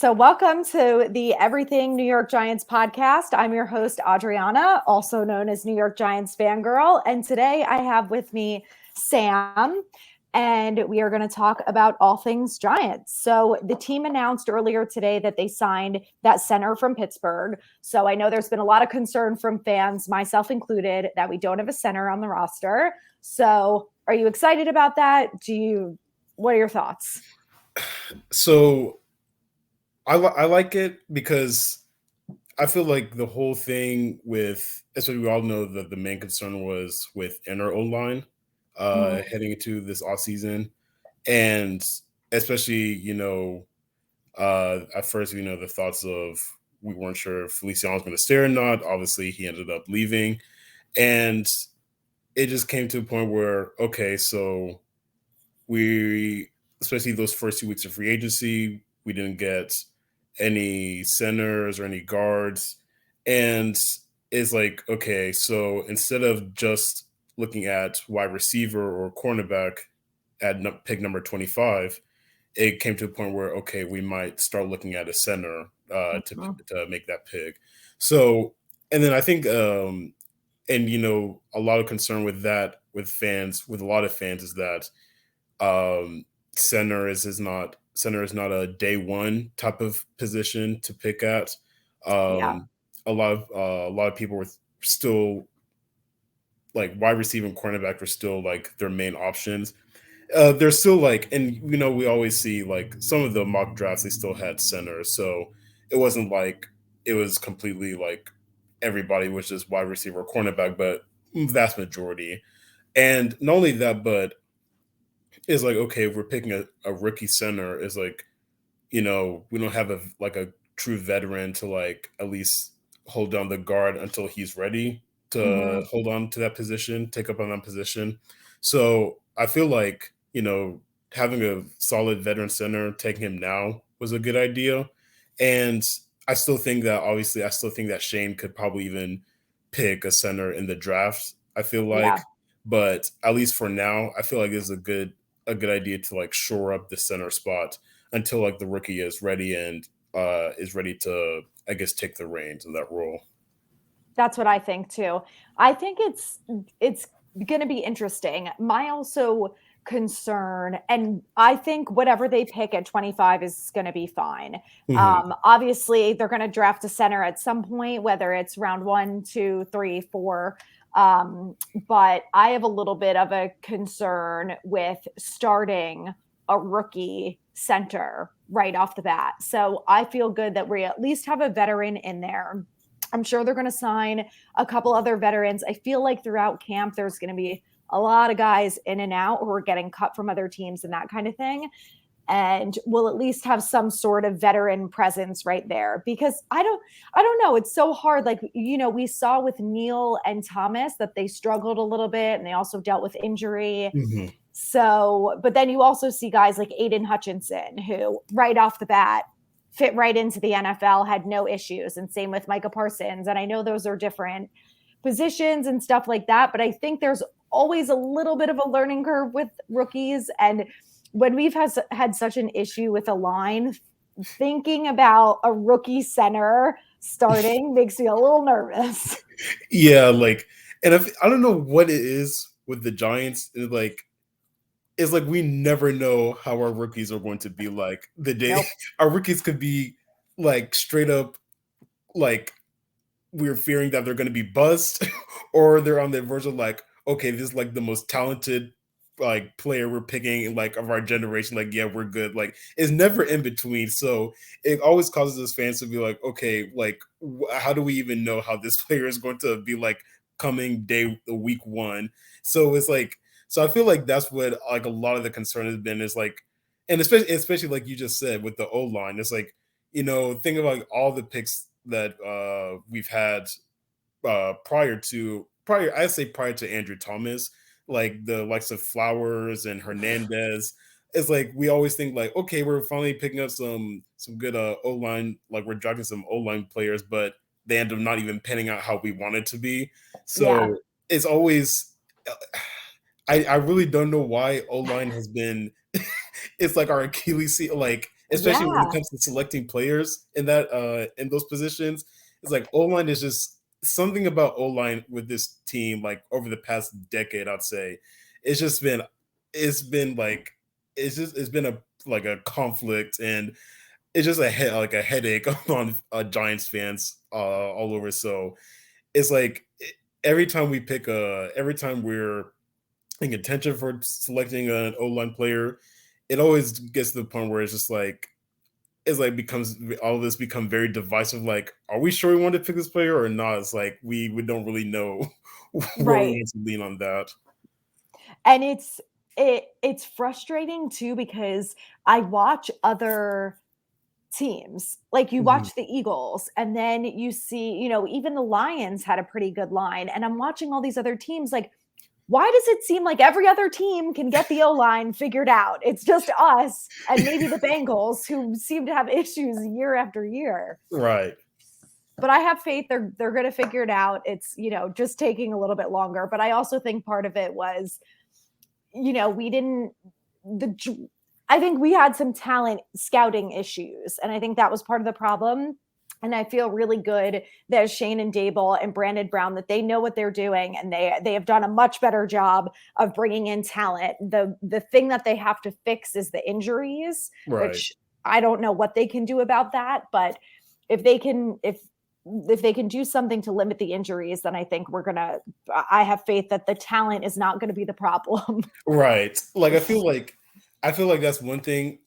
So, welcome to the Everything New York Giants podcast. I'm your host, Adriana, also known as New York Giants fangirl. And today I have with me Sam, and we are going to talk about all things Giants. So, the team announced earlier today that they signed that center from Pittsburgh. So, I know there's been a lot of concern from fans, myself included, that we don't have a center on the roster. So, are you excited about that? What are your thoughts? So I like it because I feel like the whole thing with, especially we all know that the main concern was with inner O line Mhm. heading into this off season, and especially at first the thoughts of we weren't sure if Feliciano was going to stay or not. Obviously, he ended up leaving, and it just came to a point where okay, so we, especially those first 2 weeks of free agency, we didn't get any centers or any guards. And it's like, okay, so instead of just looking at wide receiver or cornerback at pick number 25, it came to a point where, okay, we might start looking at a center Mhm. to make that pick. So, and then I think, and a lot of concern with that with fans, with a lot of fans, is that um, center is not a day one type of position to pick at. Yeah. A lot of people were still like wide receiver and cornerback were still like their main options. They're still like, and we always see like some of the mock drafts they still had center, so it wasn't like it was completely like everybody was just wide receiver or cornerback, but vast majority. And not only that, but is like, okay, if we're picking a rookie center, is like, we don't have a true veteran to like at least hold down the guard until he's ready to Mhm. hold on to that position, take up on that position. So I feel like, having a solid veteran center, taking him now was a good idea. And I still think that Shane could probably even pick a center in the draft, I feel Yeah. like. But at least for now, I feel like it's a good idea to like shore up the center spot until like the rookie is ready and is ready to, I guess, take the reins of that role. That's what I think too. I think it's going to be interesting. My also concern, and I think whatever they pick at 25 is going to be fine. Hmm. Obviously, they're going to draft a center at some point, whether it's round one, two, three, four. But I have a little bit of a concern with starting a rookie center right off the bat. So I feel good that we at least have a veteran in there. I'm sure they're going to sign a couple other veterans. I feel like throughout camp, there's going to be a lot of guys in and out who are getting cut from other teams and that kind of thing. And we'll at least have some sort of veteran presence right there because I don't know. It's so hard. Like, we saw with Neil and Thomas that they struggled a little bit and they also dealt with injury. Hmm. So, but then you also see guys like Aiden Hutchinson, who right off the bat fit right into the NFL, had no issues. And same with Micah Parsons. And I know those are different positions and stuff like that, but I think there's always a little bit of a learning curve with rookies. And when we've had such an issue with a line, thinking about a rookie center starting makes me a little nervous. Yeah, like, and if, I don't know what it is with the Giants. It's like we never know how our rookies are going to be. Like the day Nope. our rookies could be like straight up like we're fearing that they're going to be buzzed, or they're on the verge of like, okay, this is like the most talented like player we're picking like of our generation. Like, yeah, we're good. Like, it's never in between. So it always causes us fans to be like, okay, like, how do we even know how this player is going to be like coming week one? So it's like, so I feel like that's what like a lot of the concern has been is like, and especially like you just said with the O line, it's like, think about like, all the picks that we've had prior to Andrew Thomas, like the likes of Flowers and Hernandez. It's like we always think like, okay, we're finally picking up some good O line, like we're drafting some O line players, but they end up not even panning out how we want it to be. Yeah. So it's always, I really don't know why O line has been. It's like our Achilles heel, like especially when it Yeah, comes to selecting players in that in those positions. It's like O line is just something about O line with this team. Like over the past decade, I'd say it's just been it's been like it's been a like a conflict, and it's just like a headache on Giants fans all over. So it's like every time we're in contention for selecting an O line player, it always gets to the point where it's like becomes all of this become very divisive. Like, are we sure we want to pick this player or not? It's like we don't really know where we right. want to lean on that. And it's frustrating too because I watch other teams. Like you Mhm. watch the Eagles and then you see, even the Lions had a pretty good line. And I'm watching all these other teams like, why does it seem like every other team can get the O line figured out? It's just us and maybe the Bengals who seem to have issues year after year. Right. But I have faith they're going to figure it out. It's, just taking a little bit longer. But I also think part of it was, we didn't the I think we had some talent scouting issues, and I think that was part of the problem. And I feel really good that Shane and Dable and Brandon Brown that they know what they're doing, and they have done a much better job of bringing in talent. The thing that they have to fix is the injuries, Right. which I don't know what they can do about that, but if they can if they can do something to limit the injuries, then I think I have faith that the talent is not going to be the problem. Right. Like I feel like that's one thing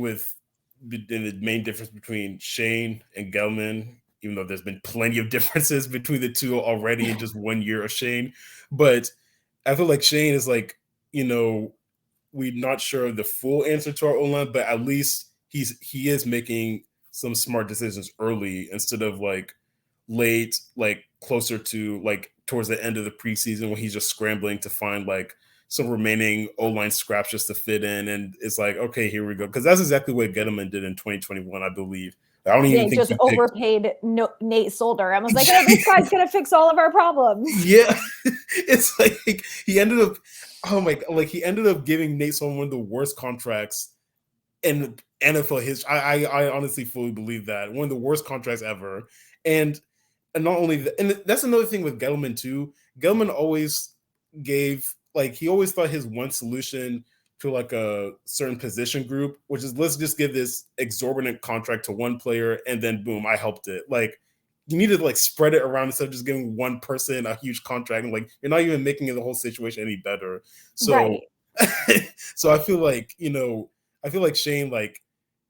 with the main difference between Shane and Gelman, even though there's been plenty of differences between the two already in just 1 year of Shane. But I feel like Shane is like, you know, we're not sure of the full answer to our O line, but at least he is making some smart decisions early instead of like late, like closer to like towards the end of the preseason when he's just scrambling to find like some remaining O line scraps just to fit in. And it's like, okay, here we go. Because that's exactly what Gettleman did in 2021, I believe. I don't Yeah, even he think just he picked. overpaid Nate Solder. I was like, hey, this guy's gonna fix all of our problems. Yeah, it's like he ended up, oh my god, like he ended up giving Nate Solomon one of the worst contracts in NFL history. I honestly fully believe that one of the worst contracts ever. And not only that, and that's another thing with Gettleman too. Gettleman always gave like he always thought his one solution to like a certain position group, which is let's just give this exorbitant contract to one player and then boom, I helped it. Like you need to like spread it around instead of just giving one person a huge contract and like you're not even making the whole situation any better. So Right. so I feel like Shane, like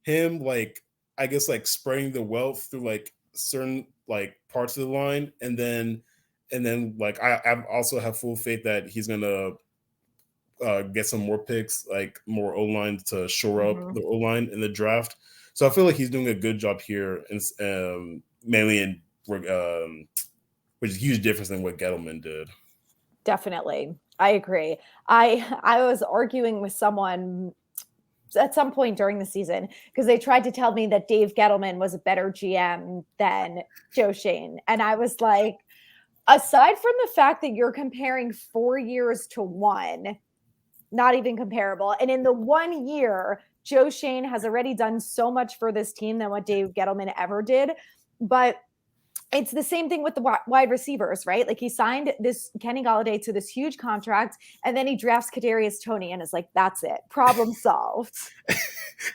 him, like I guess like spreading the wealth through like certain like parts of the line, and then like I also have full faith that he's gonna get some more picks, like more O line to shore up Mhm. the O line in the draft. So I feel like he's doing a good job here, and mainly in which is a huge difference than what Gettleman did. Definitely. I agree. I was arguing with someone at some point during the season because they tried to tell me that Dave Gettleman was a better GM than Joe Shane. And I was like, aside from the fact that you're comparing 4 years to one, not even comparable. And in the 1 year, Joe Shane has already done so much for this team than what Dave Gettleman ever did. But it's the same thing with the wide receivers, right? Like he signed this Kenny Galladay to this huge contract, and then he drafts Kadarius Toney, and is like, "That's it, problem solved."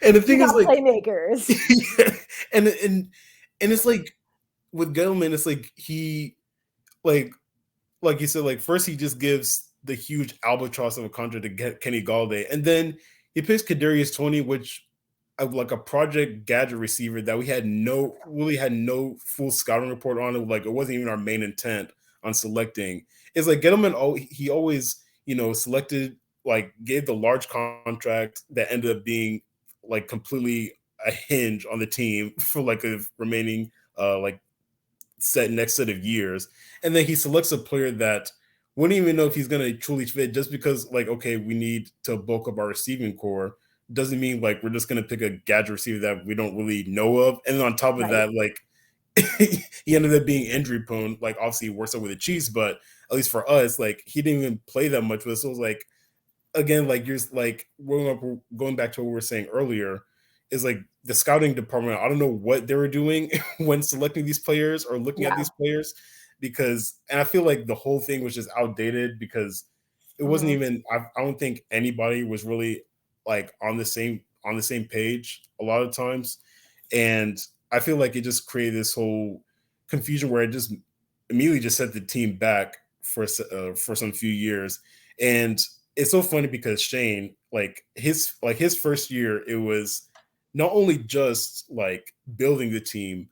And the We thing is, got like, playmakers, yeah, and and it's like with Gettleman, it's like like like you said, like first he just gives the huge albatross of a contract to get Kenny Galladay, and then he picks Kadarius Toney, which like a project gadget receiver that we had no full scouting report on it. Like it wasn't even our main intent on selecting. It's like Gettleman. He always selected like gave the large contract that ended up being like completely a hinge on the team for like a remaining like next set of years, and then he selects a player that wouldn't even know if he's going to truly fit just because like okay we need to bulk up our receiving core doesn't mean like we're just going to pick a gadget receiver that we don't really know of, and then on top of right? that like he ended up being injury prone, like obviously he works out with the Chiefs, but at least for us like he didn't even play that much with us, so it was like again, like you're like going back to what we were saying earlier, is like the scouting department. I don't know what they were doing when selecting these players or looking at Yeah. these players, because and I feel like the whole thing was just outdated because it wasn't Mhm. even. I don't think anybody was really like on the same page a lot of times, and I feel like it just created this whole confusion where it just immediately just set the team back for some few years. And it's so funny because Shane, like his first year, it was not only just like building the team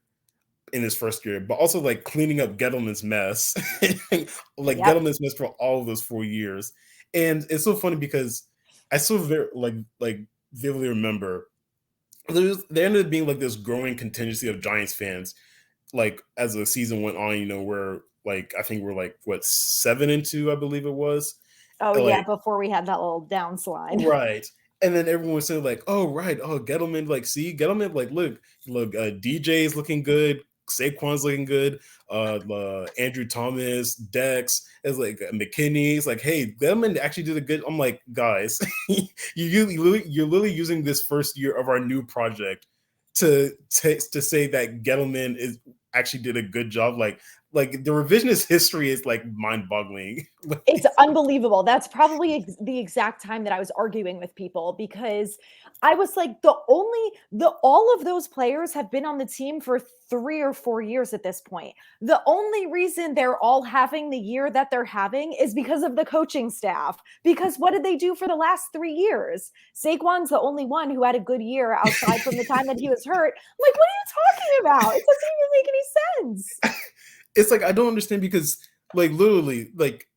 in his first year, but also like cleaning up Gettleman's mess, like Yep. Gettleman's mess for all of those 4 years. And it's so funny because I still very like vividly remember there ended up being like this growing contingency of Giants fans, like as the season went on, where like I think we're like what 7-2, I believe it was. Oh yeah, Like before we had that little downslide. right. And then everyone was saying like, "Oh right, oh Gettleman, like see Gettleman, like look, DJ's looking good, Saquon's looking good, Andrew Thomas, Dex is like McKinney's like, hey, Gettleman actually did a good." I'm like, guys, you're literally using this first year of our new project to say that Gettleman is actually did a good job. Like the revisionist history is like mind boggling. It's unbelievable. That's probably the exact time that I was arguing with people because I was like, the all of those players have been on the team for 3 or 4 years at this point. The only reason they're all having the year that they're having is because of the coaching staff. Because what did they do for the last 3 years? Saquon's the only one who had a good year outside from the time that he was hurt. I'm like, what are you talking about? It doesn't even make any sense. It's like I don't understand because like literally like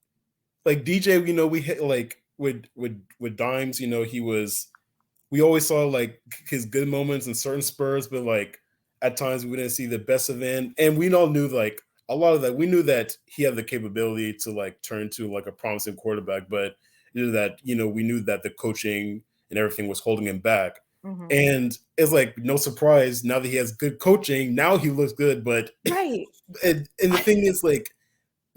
DJ, we hit like with Dimes, he was we always saw like his good moments in certain spurs, but like at times we didn't see the best of him. And we all knew like a lot of that. We knew that he had the capability to like turn to like a promising quarterback, but we knew that the coaching and everything was holding him back. Mhm. And it's like no surprise now that he has good coaching. Now he looks good, but Right. and the thing is like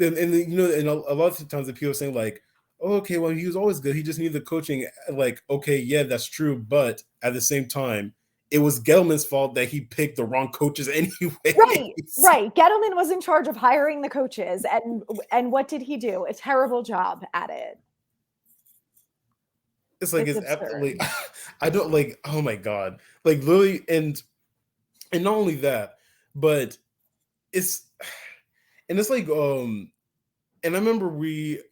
and a lot of times the people are saying like, oh, okay, well, he was always good. He just needed the coaching. Like, okay, yeah, that's true. But at the same time, it was Gelman's fault that he picked the wrong coaches Right, anyways. right. Gettleman was in charge of hiring the coaches, and what did he do? A terrible job at it. It's like It's it's absurd. like I don't like. Oh my god! Like literally, and not only that, but it's and it's like and I remember we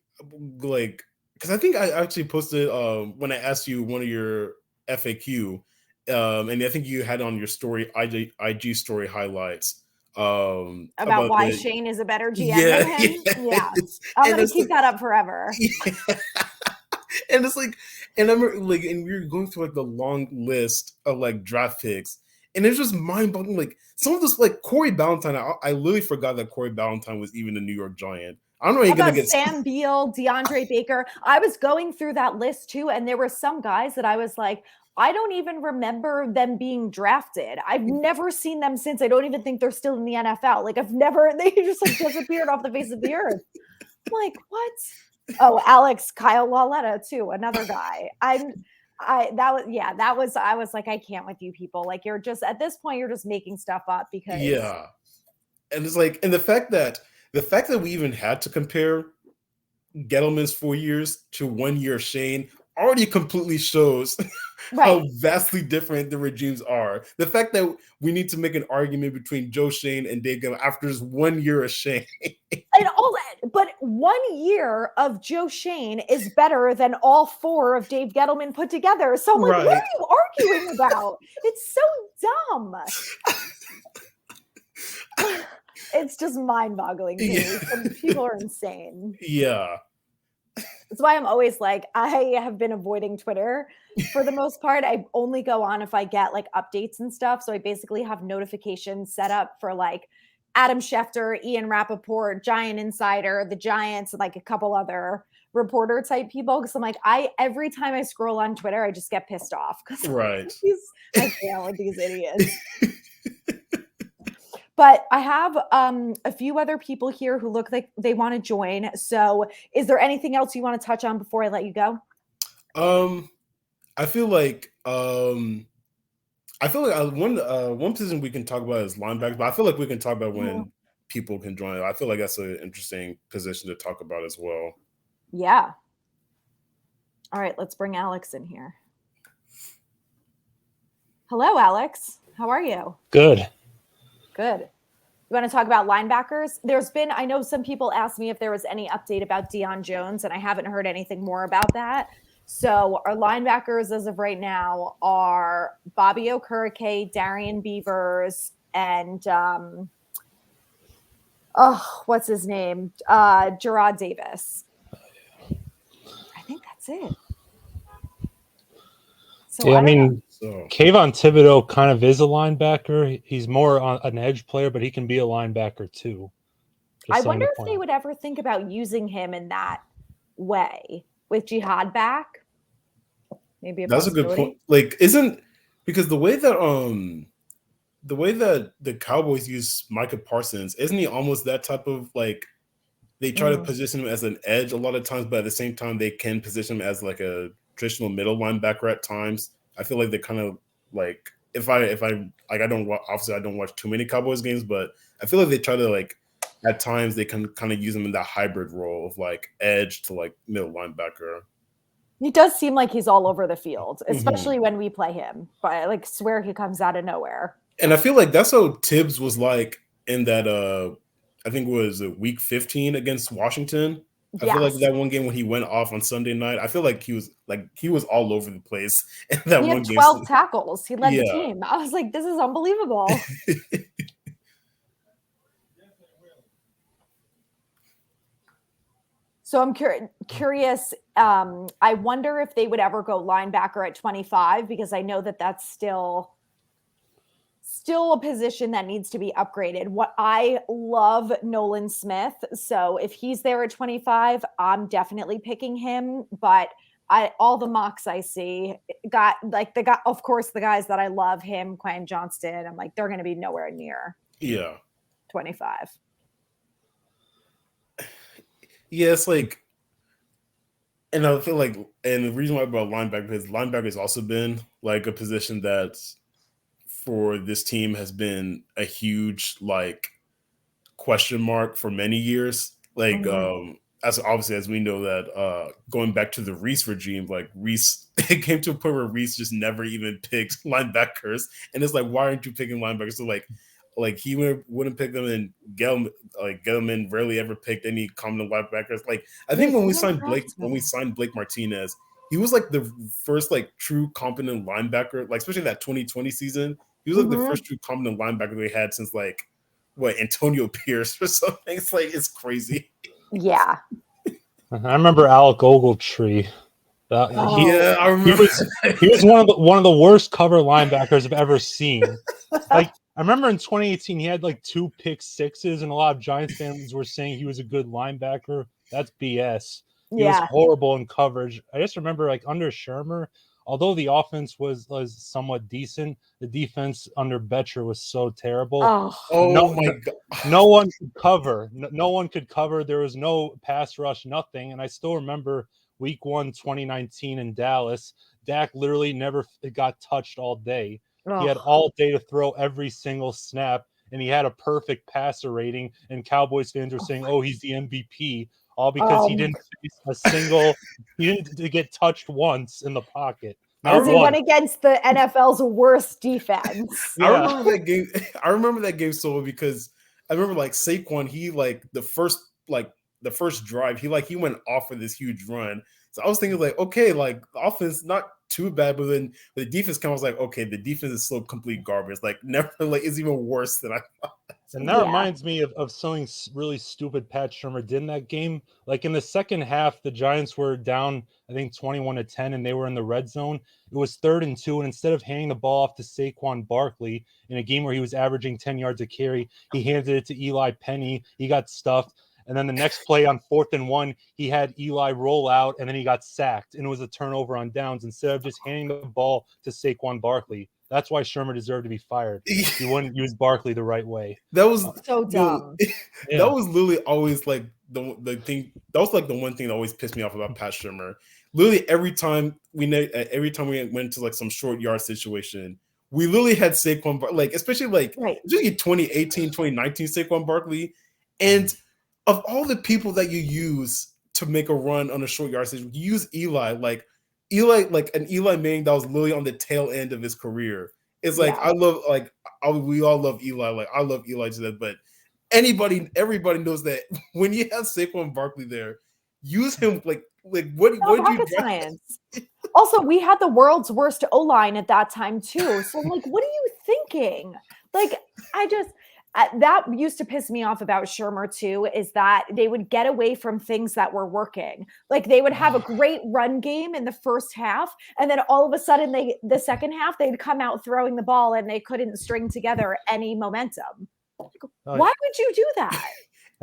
like because I think I actually posted when I asked you one of your FAQ, and I think you had on your story IG story highlights About about why the Shane is a better GM yeah than him? Yeah. yes, I'm and gonna it's keep like that up forever. yeah. And it's like and I remember like and we were going through like the long list of like draft picks. And it's just mind boggling. Like some of this, like Corey Ballantyne, I literally forgot that Corey Ballantyne was even a New York Giant. I don't know how How you're gonna about get Sam Beal, DeAndre Baker? I was going through that list too, and there were some guys that I was like, I don't even remember them being drafted. I've never seen them since. I don't even think they're still in the NFL. Like I've never, they just like disappeared off the face of the earth. I'm like, what? Oh, Alex, Kyle Lauletta too, another guy. I was like, I can't with you people. Like you're just at this point, you're just making stuff up because yeah. And it's like, and the fact that we even had to compare Gettleman's 4 years to 1 year of Shane already completely shows how right. vastly different the regimes are. The fact that we need to make an argument between Joe Shane and Dave Gettleman after just 1 year of Shane. And all that, but 1 year of Joe Shane is better than all 4 of Dave Gettleman put together. So I'm like, what Right. are you arguing about? It's so dumb. It's just mind-boggling to me. Yeah. Some people are insane. Yeah. That's why I'm always like, I have been avoiding Twitter for the most part. I only go on if I get like updates and stuff. So I basically have notifications set up for like Adam Schefter, Ian Rappaport, Giant Insider, the Giants, and like a couple other reporter type people. Cause I'm like, every time I scroll on Twitter, I just get pissed off because Right. I can't with these idiots. But I have a few other people here who look like they want to join. So, is there anything else you want to touch on before I let you go? I feel like one position we can talk about is linebackers, but I feel like we can talk about Mhm. when people can join. I feel like that's an interesting position to talk about as well. Yeah. All right, let's bring Alex in here. Hello, Alex. How are you? Good. Good. You want to talk about linebackers? I know some people asked me if there was any update about Deion Jones, and I haven't heard anything more about that. So our linebackers as of right now are Bobby Okereke, Darian Beavers, and what's his name? Gerard Davis. I think that's it. So Yeah, I I don't know. mean, Kayvon Thibodeau kind of is a linebacker. He's more an edge player, but he can be a linebacker too. I wonder if they would ever think about using him in that way with Jihad back. Maybe a That's a good point. possibility. Like, isn't because the way that the Cowboys use Micah Parsons, isn't he almost that type of like they try to position him as an edge a lot of times, but at the same time they can position him as like a traditional middle linebacker at times. I feel like they kind of like if I like I don't obviously I don't watch too many Cowboys games, but I feel like they try to like at times they can kind of use him in that hybrid role of like edge to like middle linebacker. He does seem like he's all over the field, especially Mm-hmm. when we play him. But I like swear he comes out of nowhere. And I feel like that's how Tibbs was like in that I think it was week 15 against Washington. I feel like Yes. that one game when he went off on Sunday night, I feel like he was all over the place in that He one had game. 12 tackles. He led the Yeah. team. I was like, this is unbelievable. So I'm curious. I wonder if they would ever go linebacker at 25 because I know that that's still a position that needs to be upgraded. What I love Nolan Smith. So if he's there at 25, I'm definitely picking him. But all the mocks I see got like of course, the guys that I love, him, Quentin Johnston. I'm like, they're going to be nowhere near 25. Yeah, it's like, and I feel like, and the reason why I brought linebacker because linebacker has also been like a position that's for this team has been a huge like question mark for many years. Like as obviously as we know that going back to the Reese regime, like Reese it came to a point where Reese just never even picked linebackers. And it's like, why aren't you picking linebackers? So like he wouldn't pick them and Gettleman rarely ever picked any common linebackers. Like I think when we signed Blake Martinez, he was like the first like true competent linebacker, like especially that 2020 season. He was like the first true competent linebacker they had since like what Antonio Pierce or something. It's like it's crazy. Yeah. I remember Alec Ogletree. I remember. He was one of the worst cover linebackers I've ever seen. Like I remember in 2018 he had like 2 pick sixes, and a lot of Giants fans were saying he was a good linebacker. That's BS. He was horrible in coverage. I just remember like under Shermer, although the offense was somewhat decent, the defense under Betcher was so terrible. Oh my god! No one could cover. No one could cover. There was no pass rush, nothing. And I still remember week 1, 2019 in Dallas. Dak literally never got touched all day. He had all day to throw every single snap, and he had a perfect passer rating. And Cowboys fans were saying, "Oh, he's the MVP," all because he didn't face he didn't get touched once in the pocket. Because he went against the NFL's worst defense. I remember that game. I remember that game so well because I remember like Saquon. He like the first drive. He went off for this huge run. So I was thinking like, okay, like the offense not too bad, but then the defense kind of was like, okay, the defense is still complete garbage. Like never like it's even worse than I thought. And that reminds me of something really stupid Pat Shurmur did in that game. Like in the second half, the Giants were down, I think 21-10, and they were in the red zone. It was 3rd and 2, and instead of handing the ball off to Saquon Barkley in a game where he was averaging 10 yards a carry, he handed it to Eli Penny. He got stuffed. And then the next play on 4th and 1, he had Eli roll out, and then he got sacked, and it was a turnover on downs instead of just handing the ball to Saquon Barkley. That's why Shurmur deserved to be fired. He wouldn't use Barkley the right way. That was so dumb. That was literally always like the thing. That was like the one thing that always pissed me off about Pat Shurmur. literally every time we went to like some short yard situation, we literally had Saquon, like especially like Right. just 2018, 2019 Saquon Barkley, and of all the people that you use to make a run on a short yard situation, you use Eli, like an Eli Manning that was literally on the tail end of his career. It's like Yeah. we all love Eli, like I love Eli to that, but everybody knows that when you have Saquon Barkley there, use him like what Not did you rocket draft? science. Also, we had the world's worst O-line at that time too. So like, what are you thinking? Like, I just that used to piss me off about Shermer too, is that they would get away from things that were working. Like they would have a great run game in the first half, and then all of a sudden the second half they'd come out throwing the ball and they couldn't string together any momentum. Why would you do that?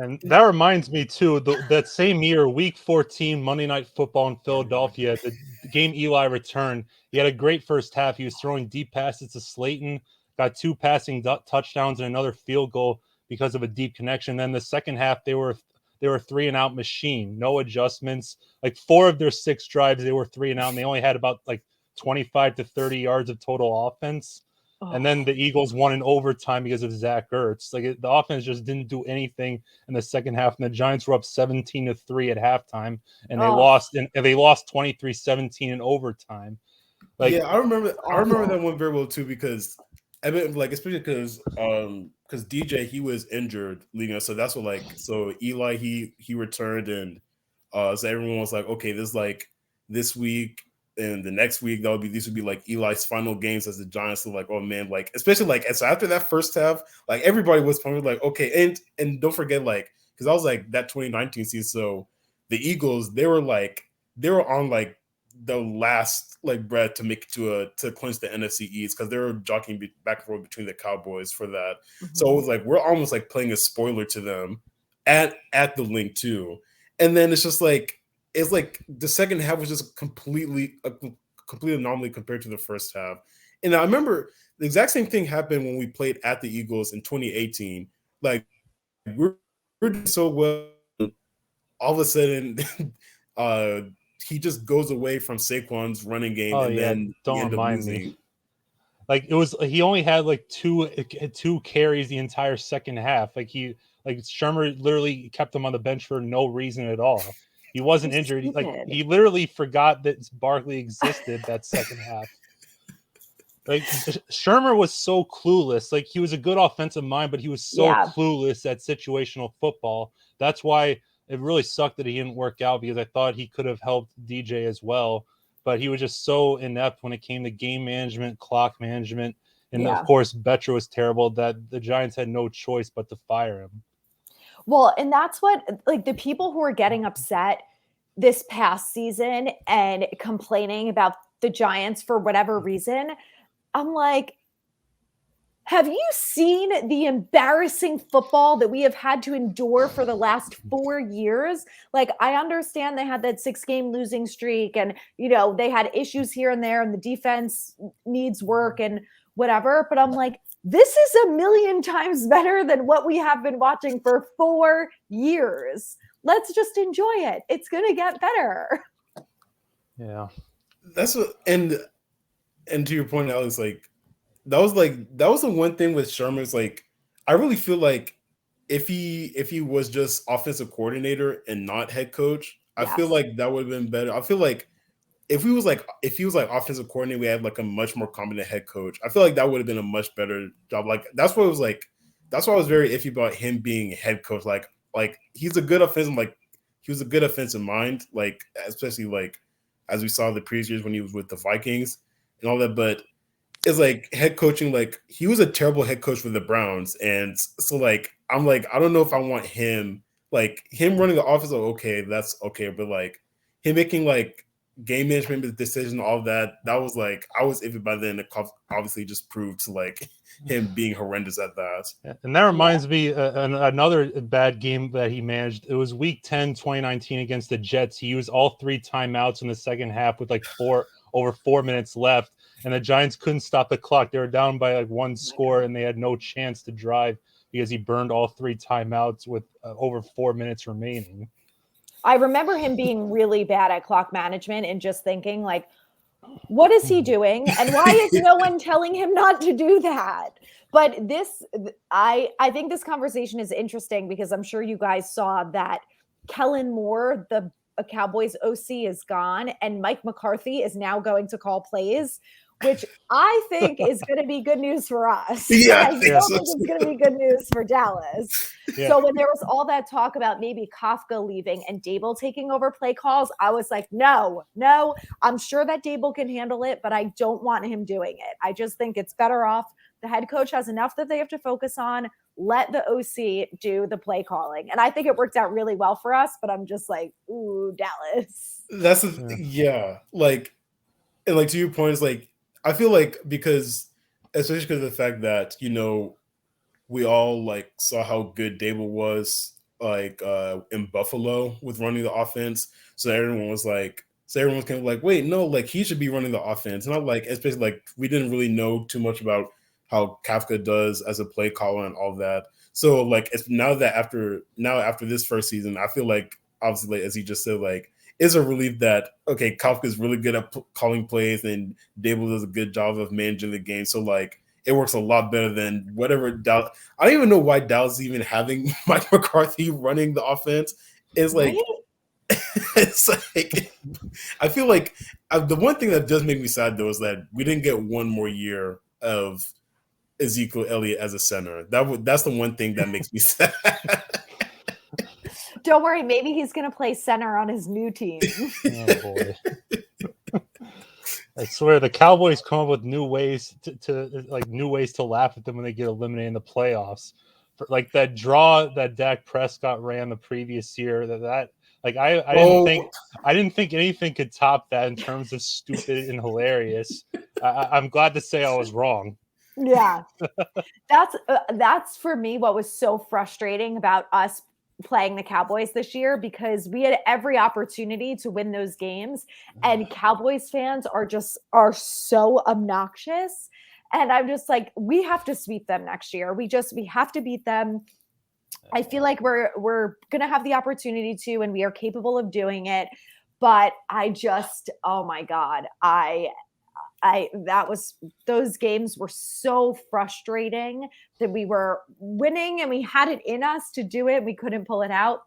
And that reminds me too, that same year, week 14, Monday Night Football in Philadelphia, the game Eli returned. He had a great first half. He was throwing deep passes to Slayton, got 2 passing touchdowns and another field goal because of a deep connection. Then the second half, they were 3-and-out machine, no adjustments. Like 4 of their 6 drives, they were 3-and-out, and they only had about like 25 to 30 yards of total offense. And then the Eagles won in overtime because of Zach Ertz. Like the offense just didn't do anything in the second half, and the Giants were up 17-3 at halftime, and they lost. And they lost 23-17 in overtime. Like, yeah, I remember that one very well too, because I mean, like especially because DJ, he was injured leading us, so that's what like so Eli he returned, and so everyone was like, okay, this week and the next week these would be like Eli's final games as the Giants. So like, oh man, like especially like, and so after that first half, like everybody was probably like, okay, and don't forget, like, because I was like that 2019 season, so the Eagles they were on like the last like breath to make to clinch the NFC East, because they were jockeying back and forth between the Cowboys for that. So it was like we're almost like playing a spoiler to them at the link too, and then it's just like the second half was just a complete anomaly compared to the first half. And I remember the exact same thing happened when we played at the Eagles in 2018. Like we're doing so well, all of a sudden he just goes away from Saquon's running game, and then don't we end up remind losing. me. Like he only had like two carries the entire second half. Like Shermer literally kept him on the bench for no reason at all. He wasn't injured. He literally forgot that Barkley existed that second half. Like Shermer was so clueless. Like he was a good offensive mind, but he was so clueless at situational football. That's why it really sucked that he didn't work out, because I thought he could have helped DJ as well. But he was just so inept when it came to game management, clock management, and of course Betcher was terrible, that the Giants had no choice but to fire him. Well, and that's what, like, the people who are getting upset this past season and complaining about the Giants for whatever reason, I'm like, have you seen the embarrassing football that we have had to endure for the last 4 years? Like, I understand they had that 6-game losing streak, and, you know, they had issues here and there, and the defense needs work and whatever. But I'm like, this is a million times better than what we have been watching for 4 years. Let's just enjoy it. It's going to get better. Yeah. That's what, and to your point, Alex, like, that was the one thing with Shermer's, like, I really feel like if he was just offensive coordinator and not head coach, I feel like that would have been better. I feel like if he was like offensive coordinator, we had like a much more competent head coach, I feel like that would have been a much better job. Like that's why I was very iffy about him being head coach. Like he's a good offensive, like he was a good offensive mind, like especially like as we saw the previous years when he was with the Vikings and all that, but it's like head coaching, like he was a terrible head coach for the Browns. And so like I'm like, I don't know if I want him running the office. Like, okay, that's okay, but like him making like game management decision, all that was like, I was iffy by then. It obviously just proved to like him being horrendous at that. And that reminds me another bad game that he managed. It was week 10 2019 against the Jets. He used all 3 timeouts in the second half with like over 4 minutes left, and the Giants couldn't stop the clock. They were down by like 1 score, and they had no chance to drive because he burned all 3 timeouts with over 4 minutes remaining. I remember him being really bad at clock management and just thinking like, what is he doing? And why is no one telling him not to do that? But I think this conversation is interesting because I'm sure you guys saw that Kellen Moore, the Cowboys OC, is gone, and Mike McCarthy is now going to call plays, which I think is going to be good news for us. Yeah, I don't think it's going to be good news for Dallas. Yeah. So when there was all that talk about maybe Kafka leaving and Dable taking over play calls, I was like, no, I'm sure that Dable can handle it, but I don't want him doing it. I just think it's better off. The head coach has enough that they have to focus on. Let the OC do the play calling. And I think it worked out really well for us, but I'm just like, ooh, Dallas. That's like, and like to your point, is like, I feel like because, especially because of the fact that, we all like saw how good Dable was like in Buffalo with running the offense. So everyone was kind of like, wait, no, like he should be running the offense. And I'm like, especially like we didn't really know too much about how Kafka does as a play caller and all that. So like it's now after this first season, I feel like obviously, like, as he just said, like it's a relief that okay, Kafka's really good at calling plays and Dable does a good job of managing the game. So like it works a lot better than whatever Dallas. I don't even know why Dallas is even having Mike McCarthy running the offense. It's like it's like I feel like the one thing that does make me sad though is that we didn't get one more year of Ezekiel Elliott as a center. That's the one thing that makes me sad. Don't worry, maybe he's going to play center on his new team. Oh boy. I swear the Cowboys come up with new ways to laugh at them when they get eliminated in the playoffs. For, like that draw that Dak Prescott ran the previous year, I didn't think anything could top that in terms of stupid and hilarious. I'm glad to say I was wrong. Yeah. That's for me what was so frustrating about us playing the Cowboys this year, because we had every opportunity to win those games, and Cowboys fans are so obnoxious. And I'm just like, we have to sweep them next year. We have to beat them. I feel like we're going to have the opportunity to, and we are capable of doing it. But oh my God, those games were so frustrating that we were winning and we had it in us to do it. We couldn't pull it out.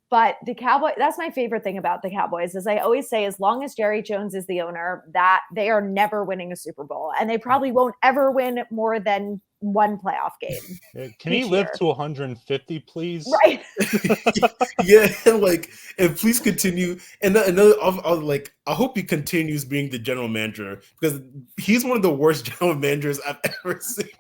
But the Cowboys, that's my favorite thing about the Cowboys, is I always say, as long as Jerry Jones is the owner, that they are never winning a Super Bowl, and they probably won't ever win more than one playoff game. Can he live to 150, please? Right. Yeah, and please continue. And I hope he continues being the general manager, because he's one of the worst general managers I've ever seen.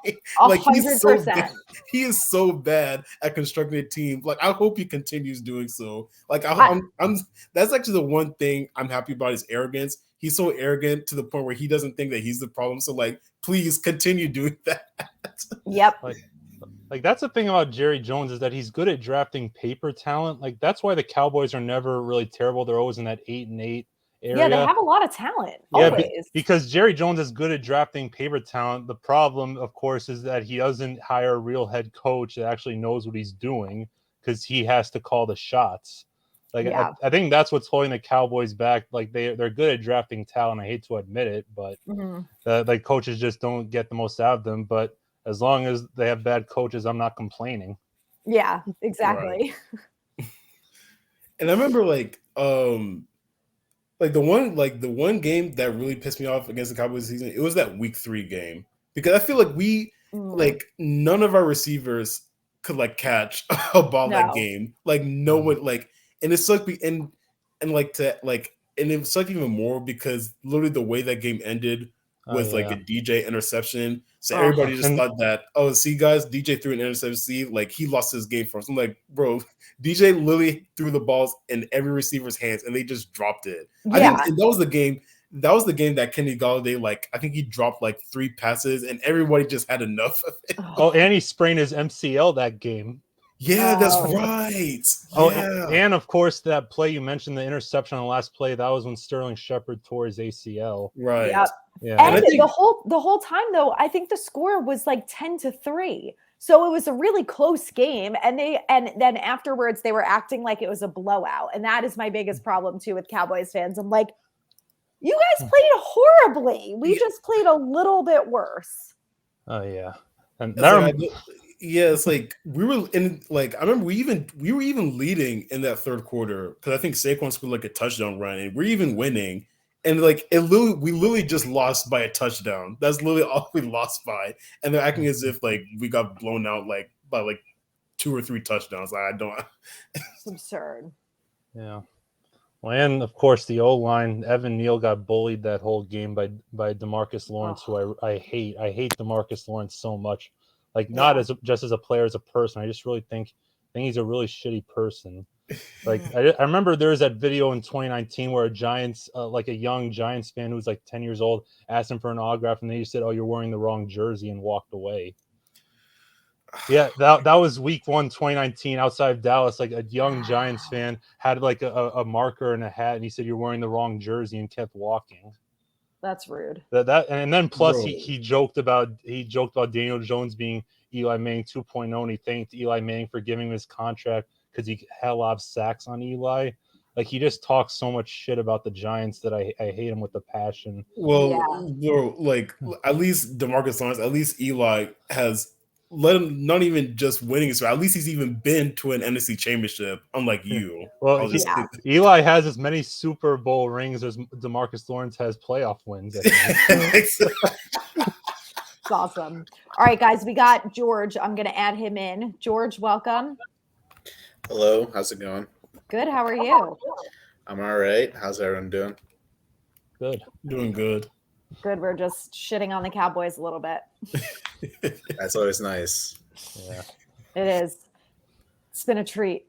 100%. He is so bad at constructing a team. Like, I hope he continues doing so. Like, that's actually the one thing I'm happy about, is arrogance. He's so arrogant to the point where he doesn't think that he's the problem. So, like, please continue doing that. Yep. Like that's the thing about Jerry Jones, is that he's good at drafting paper talent. Like that's why the Cowboys are never really terrible. They're always in that 8-8 area. Yeah, they have a lot of talent. Always. Yeah, because Jerry Jones is good at drafting paper talent. The problem, of course, is that he doesn't hire a real head coach that actually knows what he's doing, because he has to call the shots. Like I think that's what's holding the Cowboys back. Like they're good at drafting talent. I hate to admit it, but the coaches just don't get the most out of them. But as long as they have bad coaches, I'm not complaining. Yeah, exactly. Right. And I remember the one game that really pissed me off against the Cowboys season, it was that week 3 game, because I feel like none of our receivers could catch a ball that game. Like no one, and it sucked me, and it sucked even more because literally the way that game ended was a DJ interception. So everybody just thought that, see guys, DJ threw an interception. See, he lost his game for us. I'm like, bro, DJ literally threw the balls in every receiver's hands and they just dropped it. Yeah. And that was the game. That was the game that Kenny Galladay, I think he dropped 3 passes and everybody just had enough of it. Oh, and he sprained his MCL that game. Yeah, that's right. Oh, yeah. And of course, that play you mentioned, the interception on the last play, that was when Sterling Shepard tore his ACL. Right. Yep. Yeah. And the whole time though, I think the score was 10-3. So it was a really close game. And then afterwards they were acting like it was a blowout. And that is my biggest problem too with Cowboys fans. I'm like, you guys played horribly. We just played a little bit worse. Oh yeah. And it's like we were in, like, I remember we were even leading in that third quarter because I think Saquon scored like a touchdown run and we're even winning. And like we literally just lost by a touchdown. That's literally all we lost by. And they're acting as if like we got blown out like by like 2 or 3 touchdowns. Like, I don't. It's absurd. Yeah. Well, and of course the O-line, Evan Neal got bullied that whole game by DeMarcus Lawrence, who I hate. I hate DeMarcus Lawrence so much. Like, not as just as a player, as a person. I just really think he's a really shitty person. Like, I remember there was that video in 2019 where a Giants, like a young Giants fan who was like 10 years old, asked him for an autograph, and they just said, "Oh, you're wearing the wrong jersey," and walked away. Yeah, that was week 1, 2019, outside of Dallas. Like, a young Giants fan had like a marker and a hat, and he said, "You're wearing the wrong jersey," and kept walking. That's rude. And then plus he joked about Daniel Jones being Eli Manning 2.0, and he thanked Eli Manning for giving him his contract because he had a lot of sacks on Eli. Like, he just talks so much shit about the Giants that I hate him with a passion. Well, like, at least DeMarcus Lawrence, at least Eli has let him not even just winning, so at least he's even been to an NFC championship, unlike you. Well, Eli has as many Super Bowl rings as DeMarcus Lawrence has playoff wins. It's awesome. All right, guys, we got George. I'm going to add him in. George, welcome. Hello, how's it going? Good. How are you? I'm all right. How's everyone doing? Good. Doing good. Good. We're just shitting on the Cowboys a little bit. That's always nice. Yeah, it is. It's been a treat.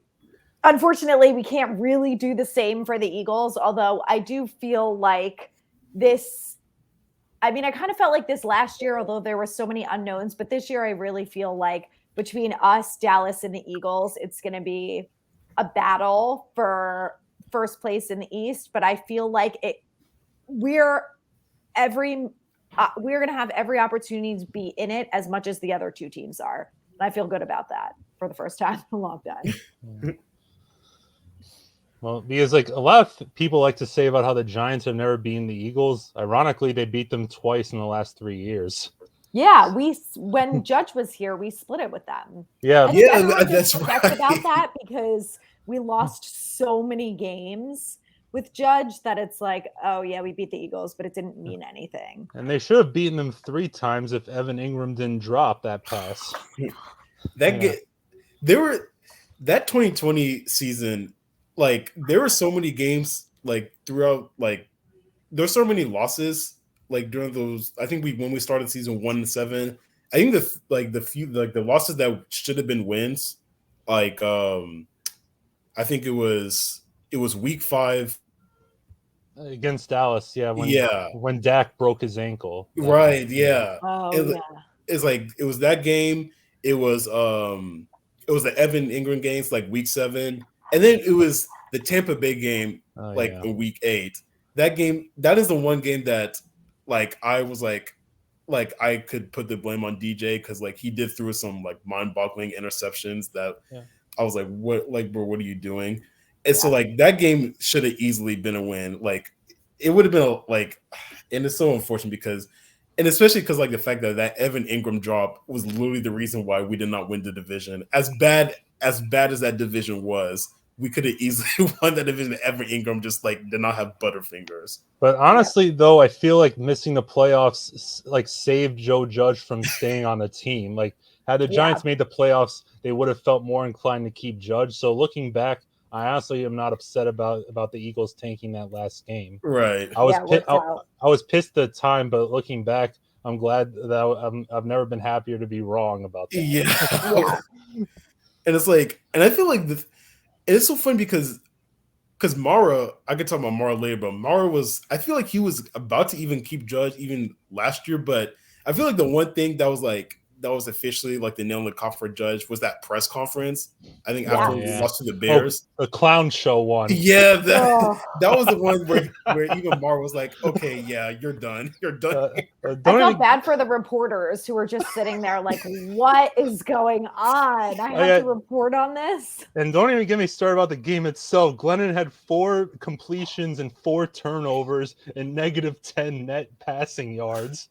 Unfortunately, we can't really do the same for the Eagles, although I do feel like this. I mean, I kind of felt like this last year, although there were so many unknowns, but this year I really feel like between us, Dallas, and the Eagles, it's going to be a battle for first place in the East. But I feel like we're going to have every opportunity to be in it as much as the other two teams are. And I feel good about that for the first time in a long time. Yeah. Well, because like a lot of people like to say about how the Giants have never beaten the Eagles. Ironically, they beat them twice in the last 3 years. Yeah, when Judge was here, we split it with them. Yeah, that's right. About that because we lost so many games with Judge that it's like, oh yeah, we beat the Eagles, but it didn't mean anything. And they should have beaten them 3 times if Evan Ingram didn't drop that pass. That 2020 season, like, there were so many games like throughout, like there's so many losses like during those. I think when we started season 1-7, I think the losses that should have been wins, like I think it was week 5 against Dallas. When Dak broke his ankle. Right. Yeah. It's like it was that game. It was the Evan Ingram games like week 7, and then it was the Tampa Bay game in week 8. That game, that is the one game that like I was like I could put the blame on DJ because like he did throw some like mind-boggling interceptions that I was like, what, like, bro, what are you doing? And so like that game should have easily been a win. Like it would have been and it's so unfortunate because, and especially because like the fact that Evan Ingram drop was literally the reason why we did not win the division. As bad as that division was, we could have easily won that division. Evan Ingram just like did not have butterfingers. But honestly, though, I feel like missing the playoffs like saved Joe Judge from staying on the team. Like had the Giants made the playoffs, they would have felt more inclined to keep Judge. So looking back, I honestly am not upset about the Eagles tanking that last game. Right. I was pissed at the time, but looking back, I'm glad that I've never been happier to be wrong about that. Yeah. And it's like, and I feel like it's so funny because Mara, I could talk about Mara later, but Mara I feel like he was about to even keep Judge even last year, but I feel like the one thing that was like that was officially like the nail in the coffin for Judge was that press conference. I think Yeah. after we lost to the Bears. The clown show one. Yeah, that was the one where even Mar was like, "Okay, yeah, you're done. You're done." I felt bad for the reporters who were just sitting there like, what is going on? I have to report on this. And don't even get me started about the game itself. Glennon had 4 completions and 4 turnovers and negative 10 net passing yards.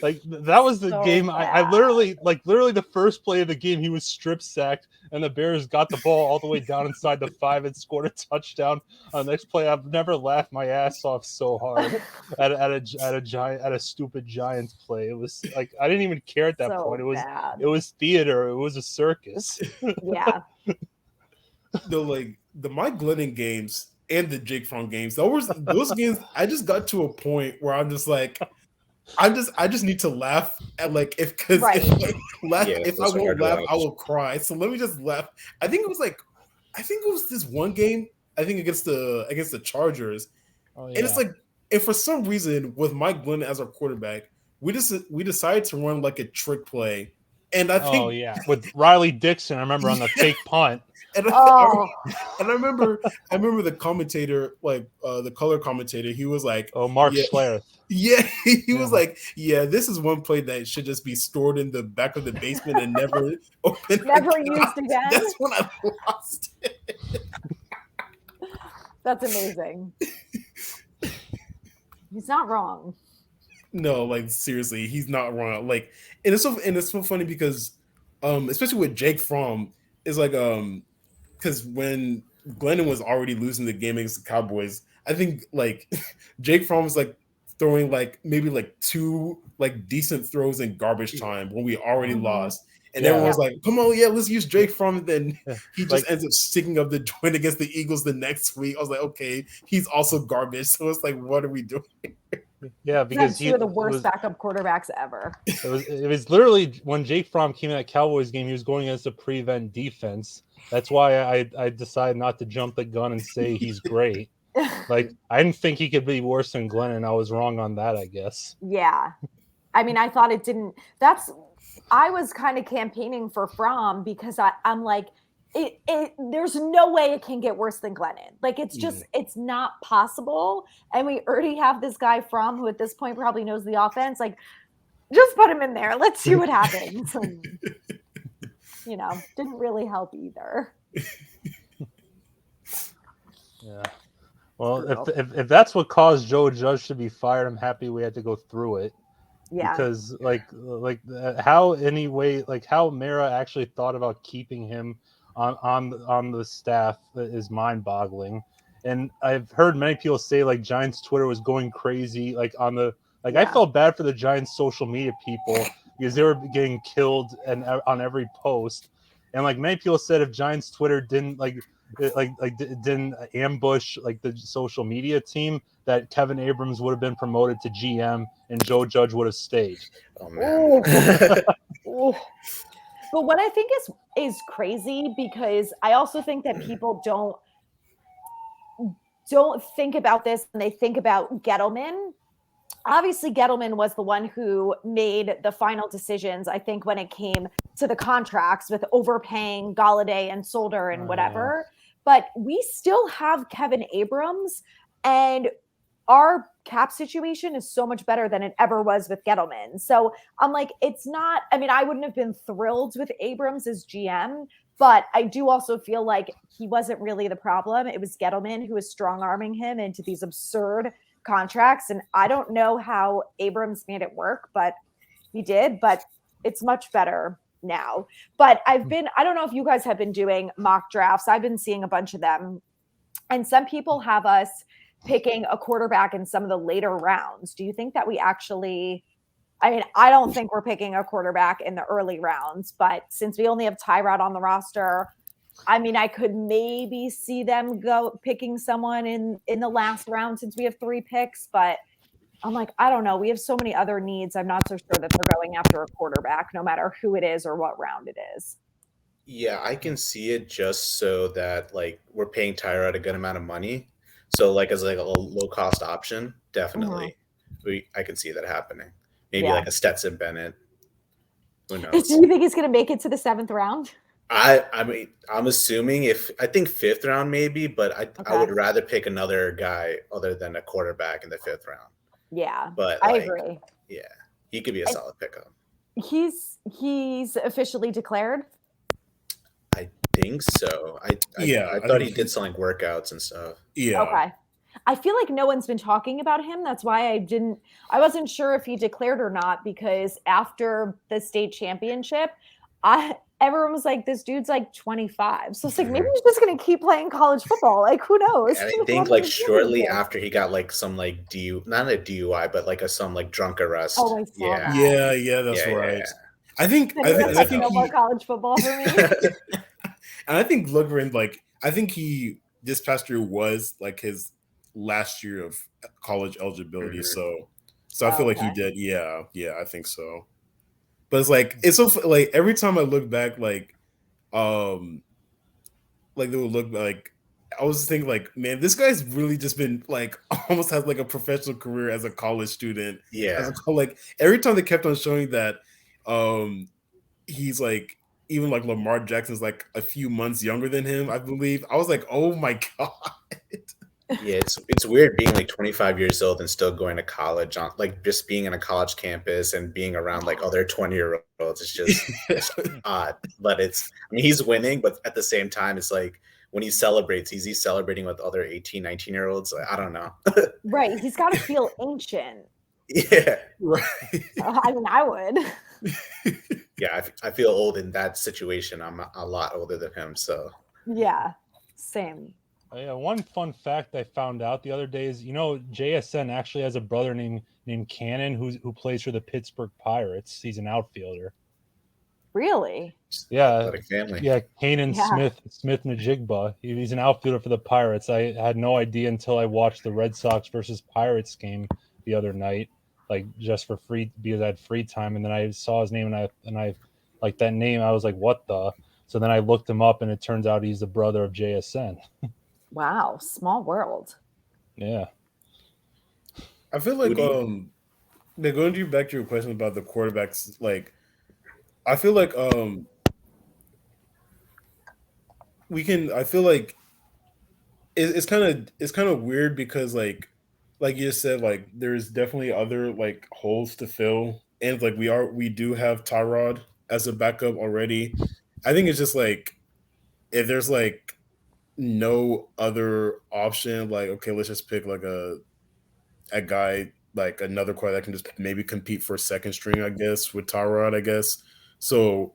Like that was the game. I literally the first play of the game, he was strip sacked, and the Bears got the ball all the way down inside the 5 and scored a touchdown. On the next play, I've never laughed my ass off so hard at a stupid Giants play. It was like I didn't even care at that point. It was theater. It was a circus. Yeah. The Mike Glennon games and the Jake Fromm games. Those games. I just got to a point where I'm just like. I just need to laugh at if I won't laugh, I will cry. So let me just laugh. I think it was this one game. I think against the Chargers, and it's like, and for some reason with Mike Glennon as our quarterback, we decided to run like a trick play, and I think with Riley Dixon, I remember on the fake punt. And I remember the commentator, the color commentator, he was like, Mark Schlereth. Yeah, he was like, yeah, this is one play that should just be stored in the back of the basement and never opened. Never used again. That's when I lost it. That's amazing. He's not wrong. No, seriously, he's not wrong. And it's so funny because, especially with Jake Fromm, is because when Glennon was already losing the game against the Cowboys, I think Jake Fromm was throwing maybe 2 decent throws in garbage time when we already lost. And everyone was like, come on, yeah, let's use Jake Fromm. And then he just ends up sticking up the joint against the Eagles the next week. I was like, okay, he's also garbage. So it's what are we doing? Yeah, because he was the worst backup quarterbacks ever. It was literally when Jake Fromm came in that Cowboys game, he was going against a prevent defense. That's why I decided not to jump the gun and say he's great. I didn't think he could be worse than Glennon. I was wrong on that, I guess. Yeah. I mean, I thought it didn't. I was kind of campaigning for Fromm because I'm like, there's no way it can get worse than Glennon. It's just, it's not possible. And we already have this guy Fromm who at this point probably knows the offense. Just put him in there. Let's see what happens. Didn't really help either. Yeah. Well, if that's what caused Joe Judge to be fired, I'm happy we had to go through it. Yeah. Because how Mara actually thought about keeping him on the staff is mind-boggling. And I've heard many people say Giants Twitter was going crazy I felt bad for the Giants social media people because they were getting killed on every post. And many people said if Giants Twitter didn't didn't ambush the social media team, that Kevin Abrams would have been promoted to GM and Joe Judge would have stayed. Oh man. But what I think is crazy, because I also think that people don't think about this when they think about Gettleman. Obviously, Gettleman was the one who made the final decisions, I think, when it came to the contracts with overpaying Galladay and Solder and whatever. Yeah. But we still have Kevin Abrams, and our cap situation is so much better than it ever was with Gettleman. So I'm like, it's not, I mean, I wouldn't have been thrilled with Abrams as GM, but I do also feel like he wasn't really the problem. It was Gettleman who was strong-arming him into these absurd contracts. And I don't know how Abrams made it work, but he did, but it's much better now. But I don't know if you guys have been doing mock drafts. I've been seeing a bunch of them, and some people have us picking a quarterback in some of the later rounds. Do you think that we actually, I mean, I don't think we're picking a quarterback in the early rounds, but since we only have Tyrod on the roster, I mean, I could maybe see them go picking someone in the last round since we have 3 picks, but I'm like, I don't know. We have so many other needs. I'm not so sure that they're going after a quarterback, no matter who it is or what round it is. Yeah, I can see it just so that like we're paying Tyrod a good amount of money. So like as like a low cost option, definitely. I can see that happening. Maybe like a Stetson Bennett. Who Do knows? you think he's going to make it to the 7th round? I mean, I'm assuming I think 5th round maybe, but I would Okay. rather pick another guy other than a quarterback in the 5th round. Yeah, But I like, agree. yeah, he could be a I- solid pickup. He's officially declared. I think so. Yeah, I I thought think he did some like workouts and stuff. yeah. Okay. I feel like no one's been talking about him. That's why I wasn't sure if he declared or not, because after the state championship, everyone was like, this dude's like 25. So it's like, maybe he's just going to keep playing college football. Like, who knows? And He I just think won like the shortly championship. after he got like some like not a DUI, but like some like drunk arrest. Oh, I saw that. Yeah, that's Yeah, right. yeah. I think Anyway, I that's think no more he college football for me. and I think Lundgren, like I think he this past year was like his last year of college eligibility. Mhm. So I feel like he Okay. did. Yeah, I think so. But it's like it's so like every time I look back, um like they would look like I was thinking like, man, this guy's really just been like almost has like a professional career as a college student. Yeah. Like every time they kept on showing that um he's like even like Lamar Jackson's like a few months younger than him, I believe. I was like, oh my god. Yeah, it's weird being like 25 years old and still going to college on like just being in a college campus and being around like other 20-year-olds. It's odd. But I mean he's winning, but at the same time it's like when he celebrates, he's celebrating with other 18, 19-year-olds. I don't know. Right. He's got to feel ancient. Yeah. Right. I mean, I would. Yeah, I feel old in that situation. I'm a lot older than him, so Yeah. Same. Yeah, one fun fact I found out the other day is, JSN actually has a brother named Cannon who plays for the Pittsburgh Pirates. He's an outfielder. Really? Yeah, athletic family. yeah, Kanan Yeah. Smith Najigba. He's an outfielder for the Pirates. I had no idea until I watched the Red Sox versus Pirates game the other night, like just for free because I had free time, and then I saw his name and I like that name. I was like, what the? So then I looked him up, and it turns out he's the brother of JSN. Wow. Small world. Yeah. I feel like going to back to your question about the quarterbacks, like I feel like I feel like it's kind of weird because like you said, like there's definitely other like holes to fill, and like we do have Tyrod as a backup already. I think it's just like if there's like no other option, like okay, let's just pick like a guy like another quarterback that can just maybe compete for second string, I guess, with Tyrod, I guess. So,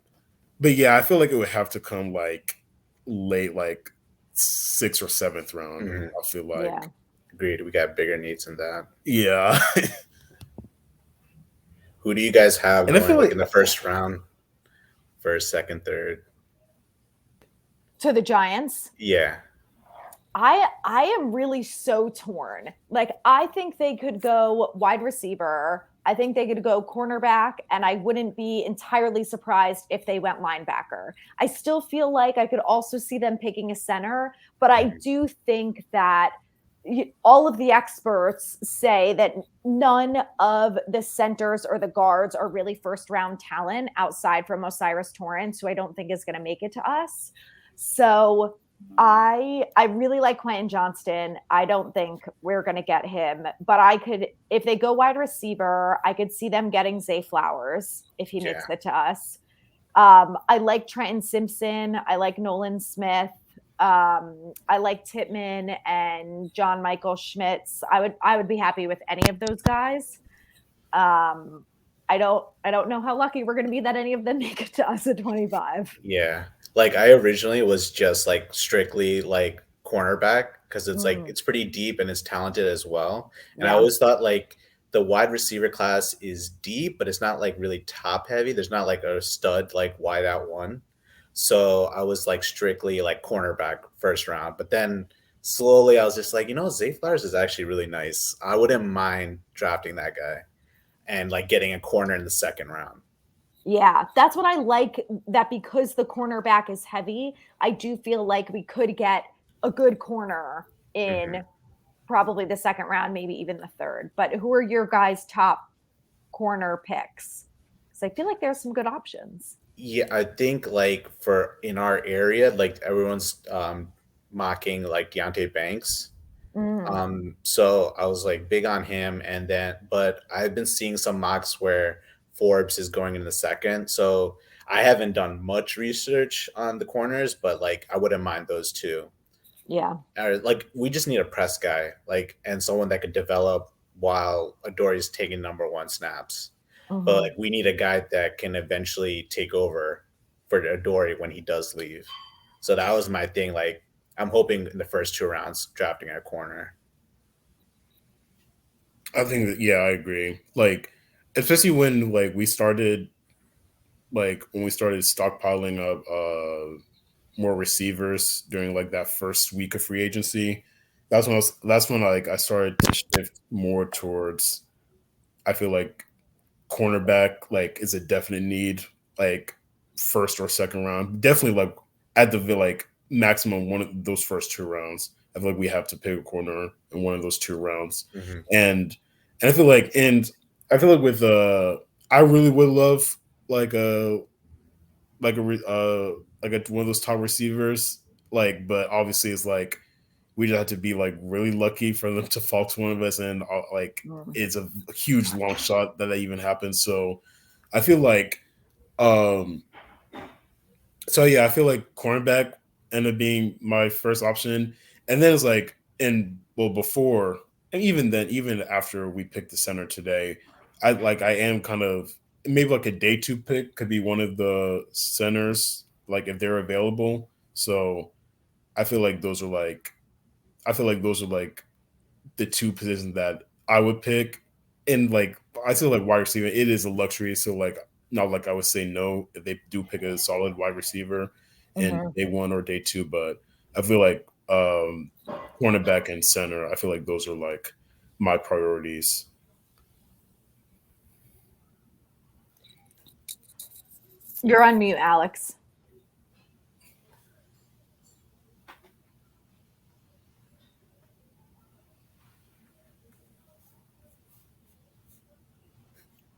but yeah, I feel like it would have to come like late, like 6th or 7th round. Mhm. I feel like, Yeah. Agreed. We got bigger needs than that. yeah. Who do you guys have And I going feel like like in the first round? First, second, third. To the Giants. Yeah. I am really so torn. Like, I think they could go wide receiver. I think they could go cornerback, and I wouldn't be entirely surprised if they went linebacker. I still feel like I could also see them picking a center, but I do think that all of the experts say that none of the centers or the guards are really first round talent outside from Osiris Torrance, who I don't think is going to make it to us. So I really like Quentin Johnston. I don't think we're going to get him, but I could, if they go wide receiver, I could see them getting Zay Flowers if he makes it to us. I like Trenton Simpson. I like Nolan Smith. I like Tippmann and John Michael Schmitz. I would be happy with any of those guys. I don't know how lucky we're going to be that any of them make it to us at 25. Yeah. Like I originally was just like strictly like cornerback because it's like it's pretty deep and it's talented as well. And I Yeah. always thought like the wide receiver class is deep, but it's not like really top heavy. There's not like a stud like wide out one. So I was like strictly like cornerback first round. But then slowly I was just like, Zay Flowers is actually really nice. I wouldn't mind drafting that guy and like getting a corner in the second round. Yeah, that's what I like, that because the cornerback is heavy, I do feel like we could get a good corner in probably the second round, maybe even the third. But who are your guys' top corner picks? I feel like there's some good options. Yeah, I think like for in our area, like everyone's mocking like Deontay Banks. Mm, So I was like big on him, and then but I've been seeing some mocks where Forbes is going in the second. So I haven't done much research on the corners, but like I wouldn't mind those two. yeah. Or like we just need a press guy, like and someone that could develop while Adori's taking number one snaps. But Hmm. like we need a guy that can eventually take over for Adori when he does leave. So that was my thing. Like I'm hoping in the first two rounds drafting a corner. I think that I agree. Like, especially when we started stockpiling up more receivers during like that first week of free agency. That's when like I started to shift more towards, I feel like cornerback like is a definite need, like first or second round. Definitely like at the like maximum one of those first two rounds. I feel like we have to pick a corner in one of those two rounds. Mm-hmm. And I feel like with I really would love like a like a one of those top receivers. Like, but obviously it's like we just have to be like really lucky for them to fall to one of us, and like Mm. it's a huge long shot that even happens. So I feel like, um, I feel like cornerback ended up being my first option, and then it's like, and well, before and even then, even after we picked the center today, I am kind of maybe like a day two pick could be one of the centers, like if they're available. So I feel like those are like the two positions that I would pick. And like I feel like wide receiver, it is a luxury. So like not like I would say no if they do pick a solid wide receiver in Hmm. day one or day two, but I feel like cornerback and center, I feel like those are like my priorities. You're on mute, Alex.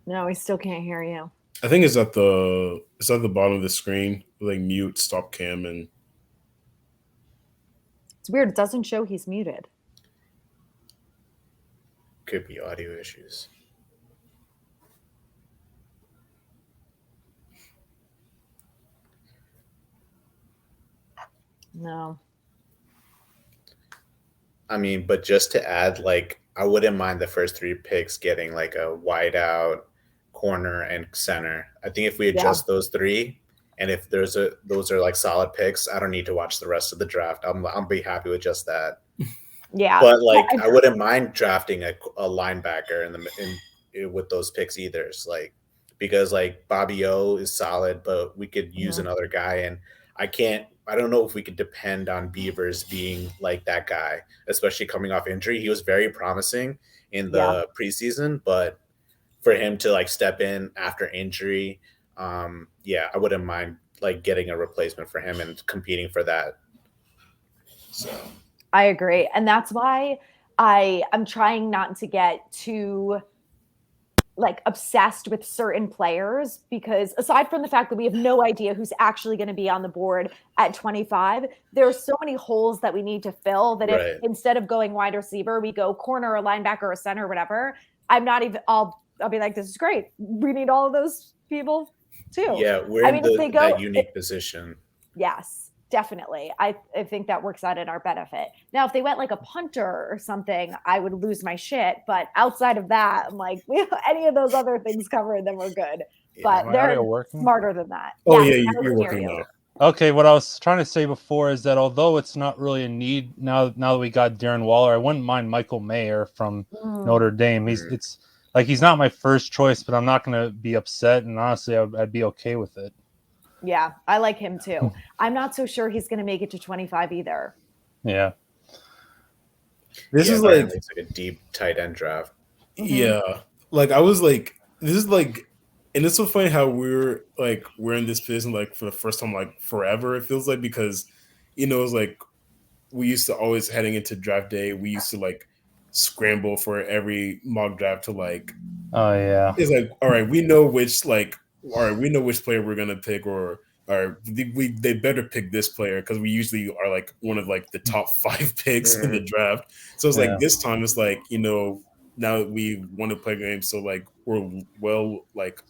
No, we still can't hear you. I think it's at the bottom of the screen, like mute, stop cam, and It's weird. It doesn't show he's muted. Could be audio issues. No. I mean, but just to add, like, I wouldn't mind the first three picks getting like a wide out, corner, and center. I think if we Yeah. adjust those three, and if those are like solid picks, I don't need to watch the rest of the draft. I'll be happy with just that. Yeah. But Yeah, like, I wouldn't mind drafting a linebacker in with those picks either. It's like because like Bobby O is solid, but we could use Mhm. another guy, and I can't. I don't know if we could depend on Beavers being like that guy, especially coming off injury. He was very promising in Yeah. the preseason, but for him to like step in after injury, yeah, I wouldn't mind like getting a replacement for him and competing for that. So I agree. And that's why I'm trying not to get too like obsessed with certain players because aside from the fact that we have no idea who's actually going to be on the board at 25, there are so many holes that we need to fill that if right. instead of going wide receiver, we go corner or linebacker or center or whatever, I'm not even I'll be like, this is great. We need all of those people too. Yeah, we're I in mean, if they that go unique position. yes, definitely. I think that works out in our benefit. Now, if they went like a punter or something, I would lose my shit. But outside of that, I'm like, we have any of those other things covered, then we're good. Yeah. But My they're audio working? smarter than that. oh Yes, yeah, now we you're can hear working you. now. Okay, what I was trying to say before is that although it's not really a need now that we got Darren Waller, I wouldn't mind Michael Mayer from Notre Dame. It's like he's not my first choice, but I'm not going to be upset, and honestly, I'd be okay with it. Yeah, I like him too. I'm not so sure he's going to make it to 25 either. Yeah. This Yeah, is like apparently it's like a deep tight end draft. yeah, like I was like this is like, and it's so funny how we're in this position like for the first time like forever. It feels like because it's like we used to always heading into draft day, we used to like scramble for every mock draft to like Oh yeah. it's like all right, we know which like all right, we know which player we're gonna pick, or they better pick this player because we usually are like one of like the top 5 picks in the draft. So it's like this time it's like, now that we want to play games, so like we're like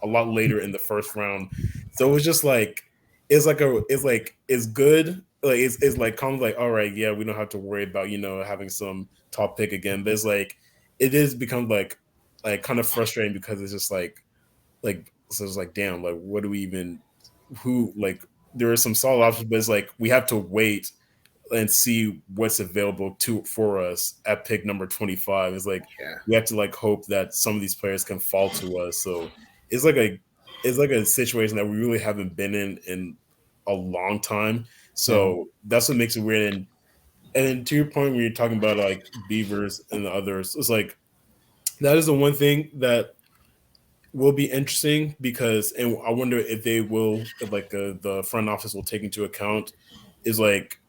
a lot later in the first round. So it was just like it's good. Like it's like kind of like, all right, yeah, we don't have to worry about, having some top pick again. But it's like it is become like kind of frustrating because it's just like so it's like, damn, like what do we even who like there are some solid options, but it's like we have to wait and see what's available for us at pick number 25. It's like we have to like hope that some of these players can fall to us. So it's like a situation that we really haven't been in a long time. So that's what makes it weird. And then to your point when you're talking about like Beavers and the others, it's like that is the one thing that will be interesting because, and I wonder if they will, if like the front office will take into account is like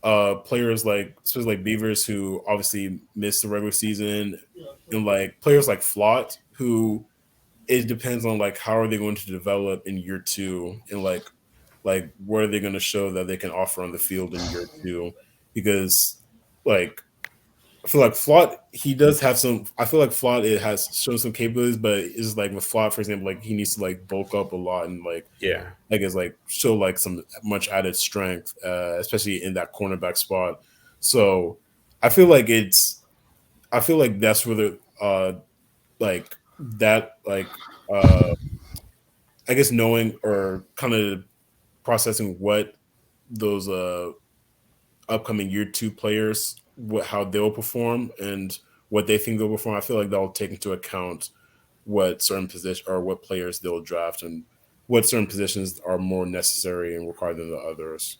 players like especially like Beavers who obviously missed the regular season, and like players like Flott who it depends on like how are they going to develop in year 2, and like what are they going to show that they can offer on the field in year 2, because like I feel like Flott, he does have some. I feel like Flott it has shown some capabilities, but it's like with Flott, for example, like he needs to like bulk up a lot and like it's like show like some much added strength, especially in that cornerback spot. So I feel like that's where the like that like I guess knowing or kind of processing what those upcoming year 2 players, how they'll perform and what they think they'll perform. I feel like they'll take into account what certain position or what players they'll draft and what certain positions are more necessary and required than the others.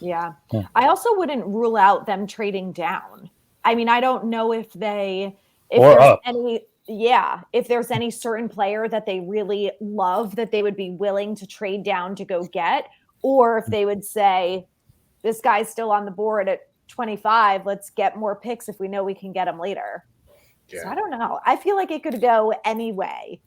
Yeah. I also wouldn't rule out them trading down. I mean, I don't know if there's any certain player that they really love that they would be willing to trade down to go get, or if they would say, this guy's still on the board at 25. Let's get more picks if we know we can get him later. Yeah. So I don't know. I feel like it could go any way.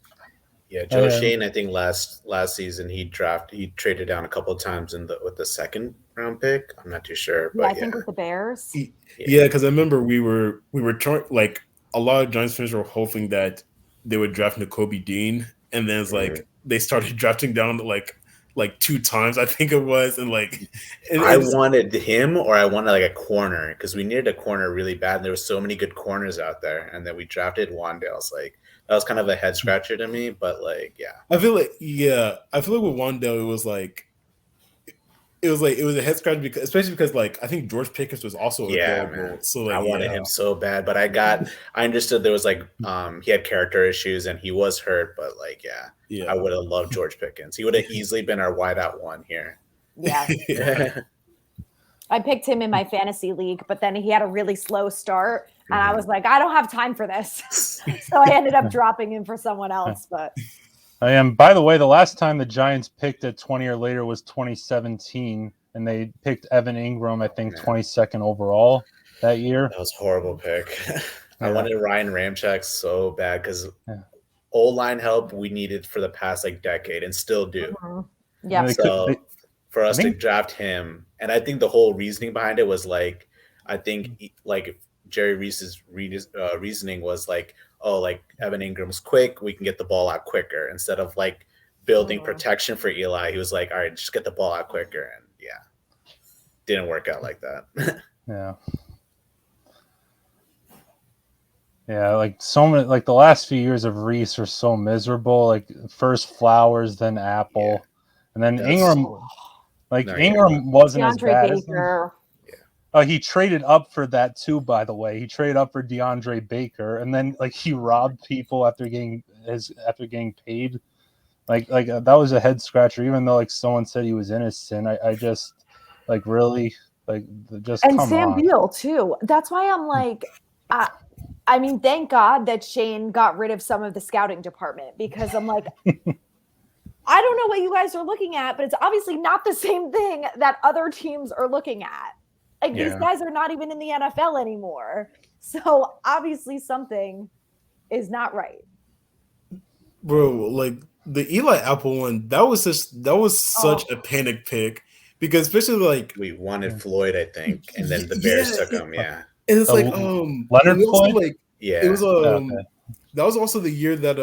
Yeah, Joe Shane, I think last season he traded down a couple of times with the second round pick. I'm not too sure, but I think with the Bears. Yeah, because I remember we were trying, like a lot of Giants fans were hoping that they would draft Nakobe Dean, and then it's like they started drafting down like 2 times, I think it was, and like I wanted him, or I wanted like a corner because we needed a corner really bad. And there were so many good corners out there, and then we drafted Wandale. It's like that was kind of a head scratcher to me, but like I feel like with Wandale it was a head scratcher because especially because like I think George Pickens was also available. Man. So like I wanted him so bad, but I understood there was like he had character issues and he was hurt, but like I would have loved George Pickens. He would have easily been our wideout one here. Yeah. I picked him in my fantasy league, but then he had a really slow start and I was like, I don't have time for this. So I ended up dropping him for someone else, but by the way, the last time the Giants picked at 20 or later was 2017, and they picked Evan Ingram, I think, 22nd overall that year. That was a horrible pick. I wanted Ryan Ramczyk so bad because O-line help we needed for the past like decade and still do. Yeah. So for us to draft him, and I think the whole reasoning behind it was like, I think like Jerry Reese's reasoning was like, oh, like Evan Ingram's quick, we can get the ball out quicker instead of like building protection for Eli. He was like, all right, just get the ball out quicker. And didn't work out like that. Yeah, like so many, like the last few years of Reese are so miserable. Like first Flowers, then Apple, and then Ingram. Ingram wasn't as bad Baker. He traded up for that too, by the way. He traded up for DeAndre Baker, and then like he robbed people after getting paid. Like that was a head scratcher. Even though like someone said he was innocent, I just like really like just and come Sam on. Beal too. That's why I'm like, I mean, thank God that Shane got rid of some of the scouting department because I'm like. I don't know what you guys are looking at, but it's obviously not the same thing that other teams are looking at. Like these guys are not even in the NFL anymore. So obviously something is not right. Bro, like the Eli Apple one, that was such a panic pick because especially like We wanted Floyd, I think, and then the Bears took him. Yeah, and it's like Leonard and also Floyd. like yeah. it was Okay. that was also the year that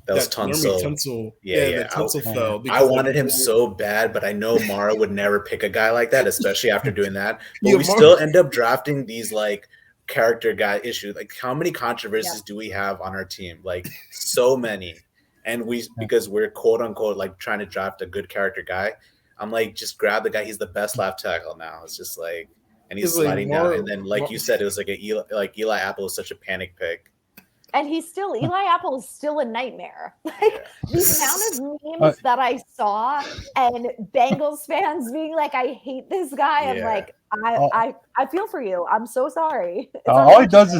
That was Laramie Tunsil. Tunsil Yeah. that Tunsil fell I because wanted him so bad, but I know Mara would never pick a guy like that, especially after doing that. But Yeah, we still end up drafting these like character guy issues. Like, how many controversies do we have on our team? Like, so many. And because we're quote unquote like trying to draft a good character guy, I'm like, just grab the guy. He's the best left tackle now. It's just like, and he's it's like sliding down. And then, like you said, it was like Eli Apple was such a panic pick. And Eli Apple is still a nightmare. Like the amount of memes that I saw and Bengals fans being like, I hate this guy. I'm like, I feel for you. I'm so sorry. All he does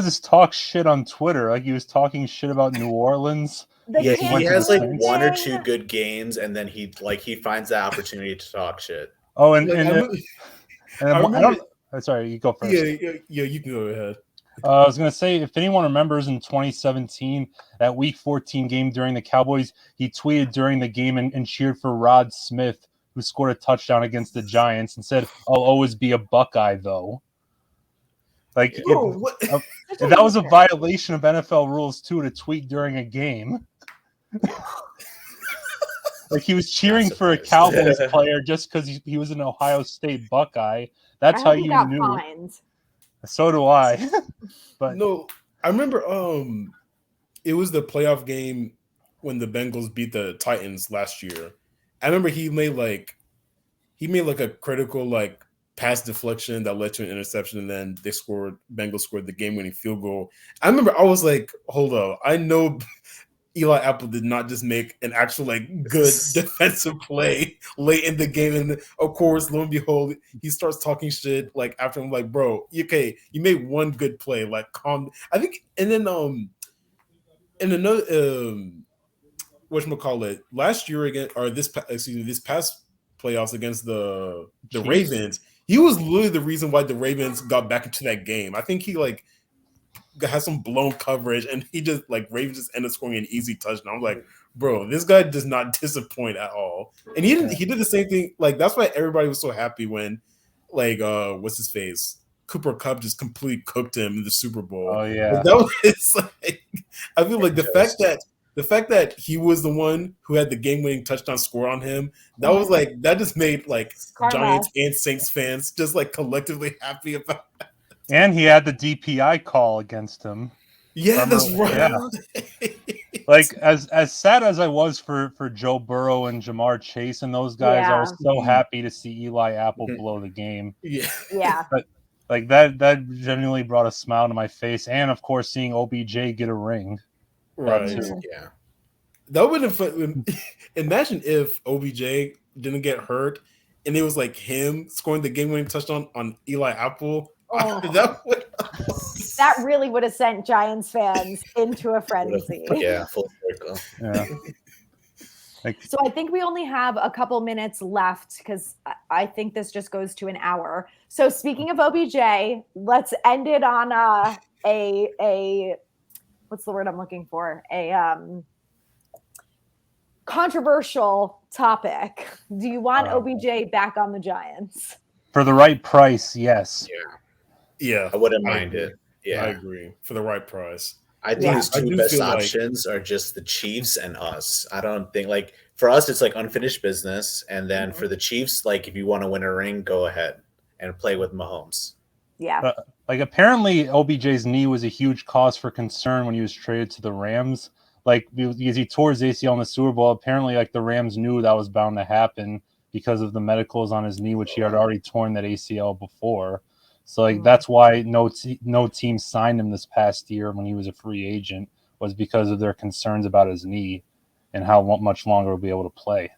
is talk shit on Twitter. Like he was talking shit about New Orleans. He has like one or two good games, and then he finds that opportunity to talk shit. Oh, sorry, you go first. Yeah, you can go ahead. I was going to say, if anyone remembers in 2017, that Week 14 game during the Cowboys, he tweeted during the game and cheered for Rod Smith, who scored a touchdown against the Giants, and said, "I'll always be a Buckeye, though." Like, that was a violation of NFL rules, too, to tweet during a game. Like, he was cheering for a Cowboys player just because he was an Ohio State Buckeye. That's how you knew. Fined. So do I. But no, I remember it was the playoff game when the Bengals beat the Titans last year. I remember he made like a critical like pass deflection that led to an interception, and then Bengals scored the game-winning field goal. I remember I was like, hold up, I know Eli Apple did not just make an actual like good defensive play late in the game, and of course, lo and behold, he starts talking shit. Like after I'm like, bro, okay, you made one good play, like calm. I think, and then in another whatchamacallit, last year again, or this past playoffs against the Ravens, he was literally the reason why the Ravens got back into that game. I think he like has some blown coverage, and he just like Ravens just ended up scoring an easy touchdown. I'm like, bro, this guy does not disappoint at all. And he did the same thing. Like that's why everybody was so happy when like what's his face? Cooper Kupp just completely cooked him in the Super Bowl. Oh yeah. But that was like, I feel like the fact that he was the one who had the game-winning touchdown score on him, that was like that just made like Giants and Saints fans just like collectively happy about that. And he had the DPI call against him. Yeah, that's right. Yeah. Like as sad as I was for Joe Burrow and Jamar Chase and those guys, I was so happy to see Eli Apple blow the game. Yeah. But like that genuinely brought a smile to my face, and of course seeing OBJ get a ring. Right. Yeah. That would have imagine if OBJ didn't get hurt and it was like him scoring the game-winning touchdown on Eli Apple. Oh. That really would have sent Giants fans into a frenzy. Yeah, full circle. Yeah. So I think we only have a couple minutes left because I think this just goes to an hour. So speaking of OBJ, let's end it on a what's the word I'm looking for? A controversial topic. Do you want OBJ back on the Giants? For the right price, yes. Yeah. I wouldn't mind it. Yeah. I agree. For the right price. I think his two best options are just the Chiefs and us. I don't think like for us it's like unfinished business, and then for the Chiefs, like if you want to win a ring, go ahead and play with Mahomes. Yeah. Like apparently OBJ's knee was a huge cause for concern when he was traded to the Rams. Like because he tore his ACL in the Super Bowl. Apparently, like the Rams knew that was bound to happen because of the medicals on his knee, which he had already torn that ACL before. So like that's why no team signed him this past year when he was a free agent, was because of their concerns about his knee and how much longer he'll be able to play.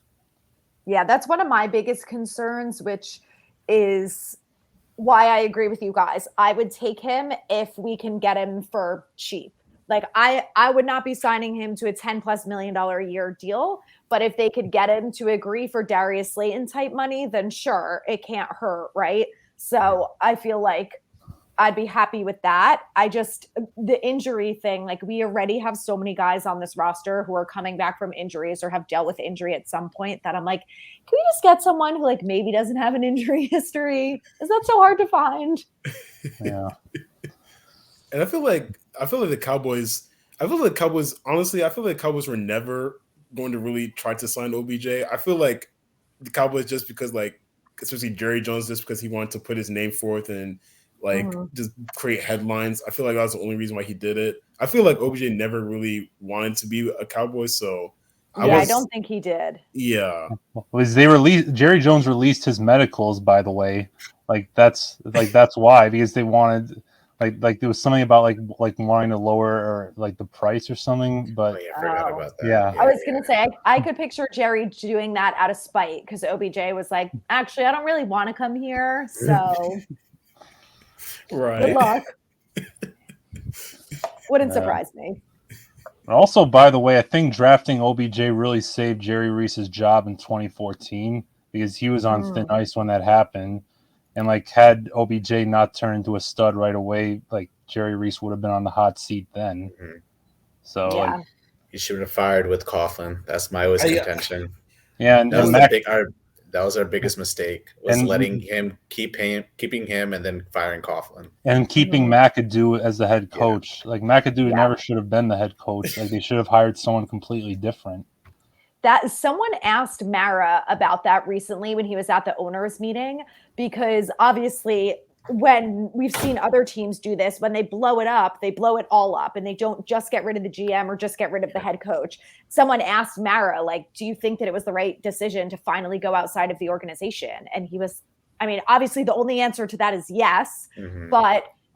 Yeah, that's one of my biggest concerns, which is why I agree with you guys. I would take him if we can get him for cheap. Like I would not be signing him to a $10+ million a year deal, but if they could get him to agree for Darius Slayton type money, then sure, it can't hurt, right? So I feel like I'd be happy with that. The injury thing, like we already have so many guys on this roster who are coming back from injuries or have dealt with injury at some point that I'm like, can we just get someone who like maybe doesn't have an injury history? Is that so hard to find? Yeah. And I feel like the Cowboys. Honestly, I feel like the Cowboys were never going to really try to sign OBJ. I feel like the Cowboys just because like, especially Jerry Jones, just because he wanted to put his name forth and like just create headlines. I feel like that was the only reason why he did it. I feel like OBJ never really wanted to be a Cowboy, so I don't think he did. Yeah, was Jerry Jones released his medicals, by the way. That's why, because they wanted like there was something about like wanting to lower or like the price or something. But I forgot about that. Yeah. I was gonna say I could picture Jerry doing that out of spite because OBJ was like, actually, I don't really want to come here, so right. good luck. Wouldn't surprise me. Also, by the way, I think drafting OBJ really saved Jerry Reese's job in 2014 because he was on thin ice when that happened. And like, had OBJ not turned into a stud right away, like Jerry Reese would have been on the hot seat then. Mm-hmm. So yeah. like, he should have fired with Coughlin. That's my always contention. Yeah, and that was our biggest mistake, was letting him keeping him and then firing Coughlin. And keeping McAdoo as the head coach. Like McAdoo never should have been the head coach. Like they should have hired someone completely different. That someone asked Mara about that recently when he was at the owners meeting, because obviously when we've seen other teams do this, when they blow it up, they blow it all up and they don't just get rid of the GM or just get rid of the head coach. Someone asked Mara, like, do you think that it was the right decision to finally go outside of the organization? And he was, I mean, obviously the only answer to that is yes, and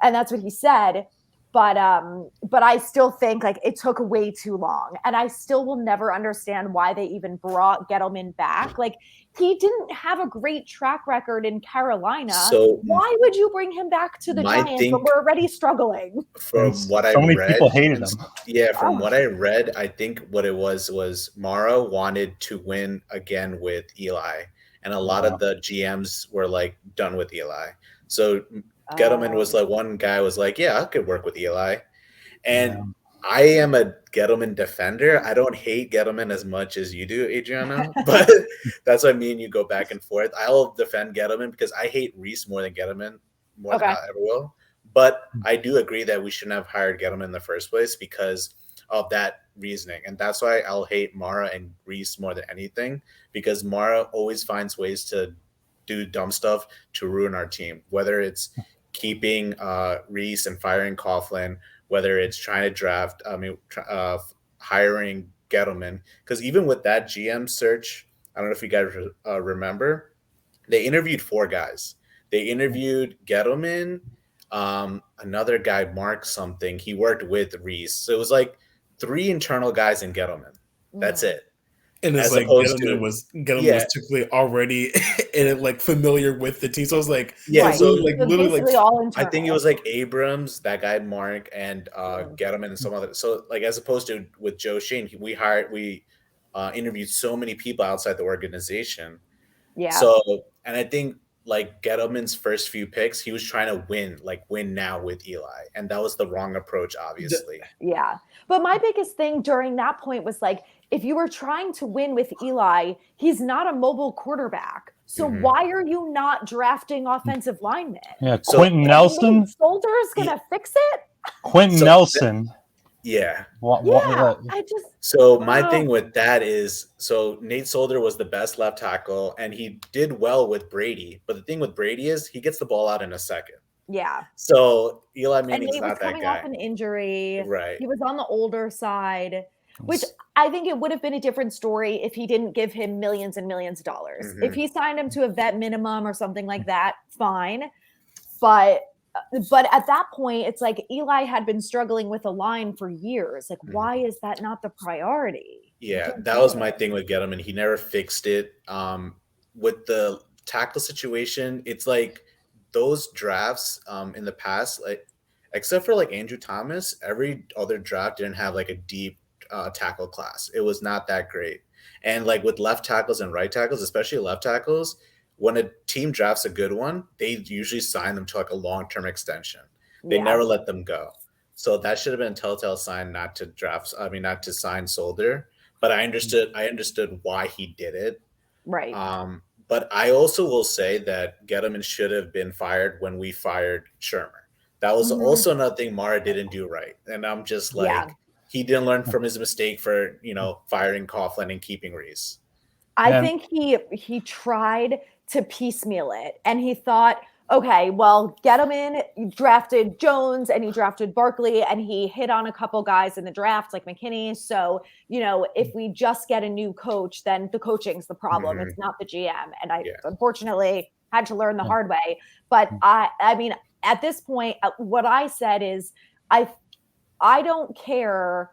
that's what he said. But I still think like it took way too long, and I still will never understand why they even brought Gettleman back. Like he didn't have a great track record in Carolina. So why would you bring him back to the Giants when we're already struggling? From what I read, people hated him. Yeah, from what I read, I think what it was Mara wanted to win again with Eli, and a lot of the GMs were like done with Eli. So Gettleman was like, one guy was like, yeah, I could work with Eli. And I am a Gettleman defender. I don't hate Gettleman as much as you do, Adriana, but that's why me and you go back and forth. I'll defend Gettleman because I hate Reese more than Gettleman, more than I ever will. But I do agree that we shouldn't have hired Gettleman in the first place because of that reasoning. And that's why I'll hate Mara and Reese more than anything, because Mara always finds ways to do dumb stuff to ruin our team, whether it's keeping Reese and firing Coughlin, whether it's trying to draft, hiring Gettleman. Because even with that GM search, I don't know if you guys remember, they interviewed 4 guys. They interviewed Gettleman, another guy, Mark something. He worked with Reese. So it was like 3 internal guys in Gettleman. That's it. And it's like Gettleman was typically already and like familiar with the team. So I was like, so like literally like all internal. I think it was like Abrams, that guy Mark, and Gettleman and some other. So like as opposed to with Joe Shane, we interviewed so many people outside the organization. Yeah. So and I think like Gettleman's first few picks, he was trying to win now with Eli, and that was the wrong approach, obviously. Yeah. But my biggest thing during that point was like, if you were trying to win with Eli, he's not a mobile quarterback. So why are you not drafting offensive linemen? Yeah, Quentin Nelson. Solder's gonna fix it. Quentin Nelson. Yeah. So my thing with that is, so Nate Solder was the best left tackle, and he did well with Brady. But the thing with Brady is he gets the ball out in a second. Yeah. So Eli Manning's not that guy. He was coming off an injury. Right. He was on the older side, which I think it would have been a different story if he didn't give him millions and millions of dollars. If he signed him to a vet minimum or something like that, fine. But at that point, it's like Eli had been struggling with a line for years. Like, why is that not the priority? Yeah, that was my thing with Gettleman. He never fixed it. With the tackle situation, it's like those drafts in the past, like except for like Andrew Thomas, every other draft didn't have like a deep tackle class. It was not that great. And like with left tackles and right tackles, especially left tackles, when a team drafts a good one, they usually sign them to like a long-term extension. They Yeah. never let them go. So that should have been a telltale sign not to not to sign Solder. But I understood why he did it. Right. But I also will say that Gettleman should have been fired when we fired Shermer. That was also another thing Mara didn't do right. And I'm just like, Yeah. he didn't learn from his mistake for, firing Coughlin and keeping Reese. I think he tried to piecemeal it, and he thought, okay, well, Gettleman drafted Jones and he drafted Barkley, and he hit on a couple guys in the draft like McKinney. So, if we just get a new coach, then the coaching's the problem. It's not the GM. And I unfortunately had to learn the hard way. But I mean, at this point, what I said is I don't care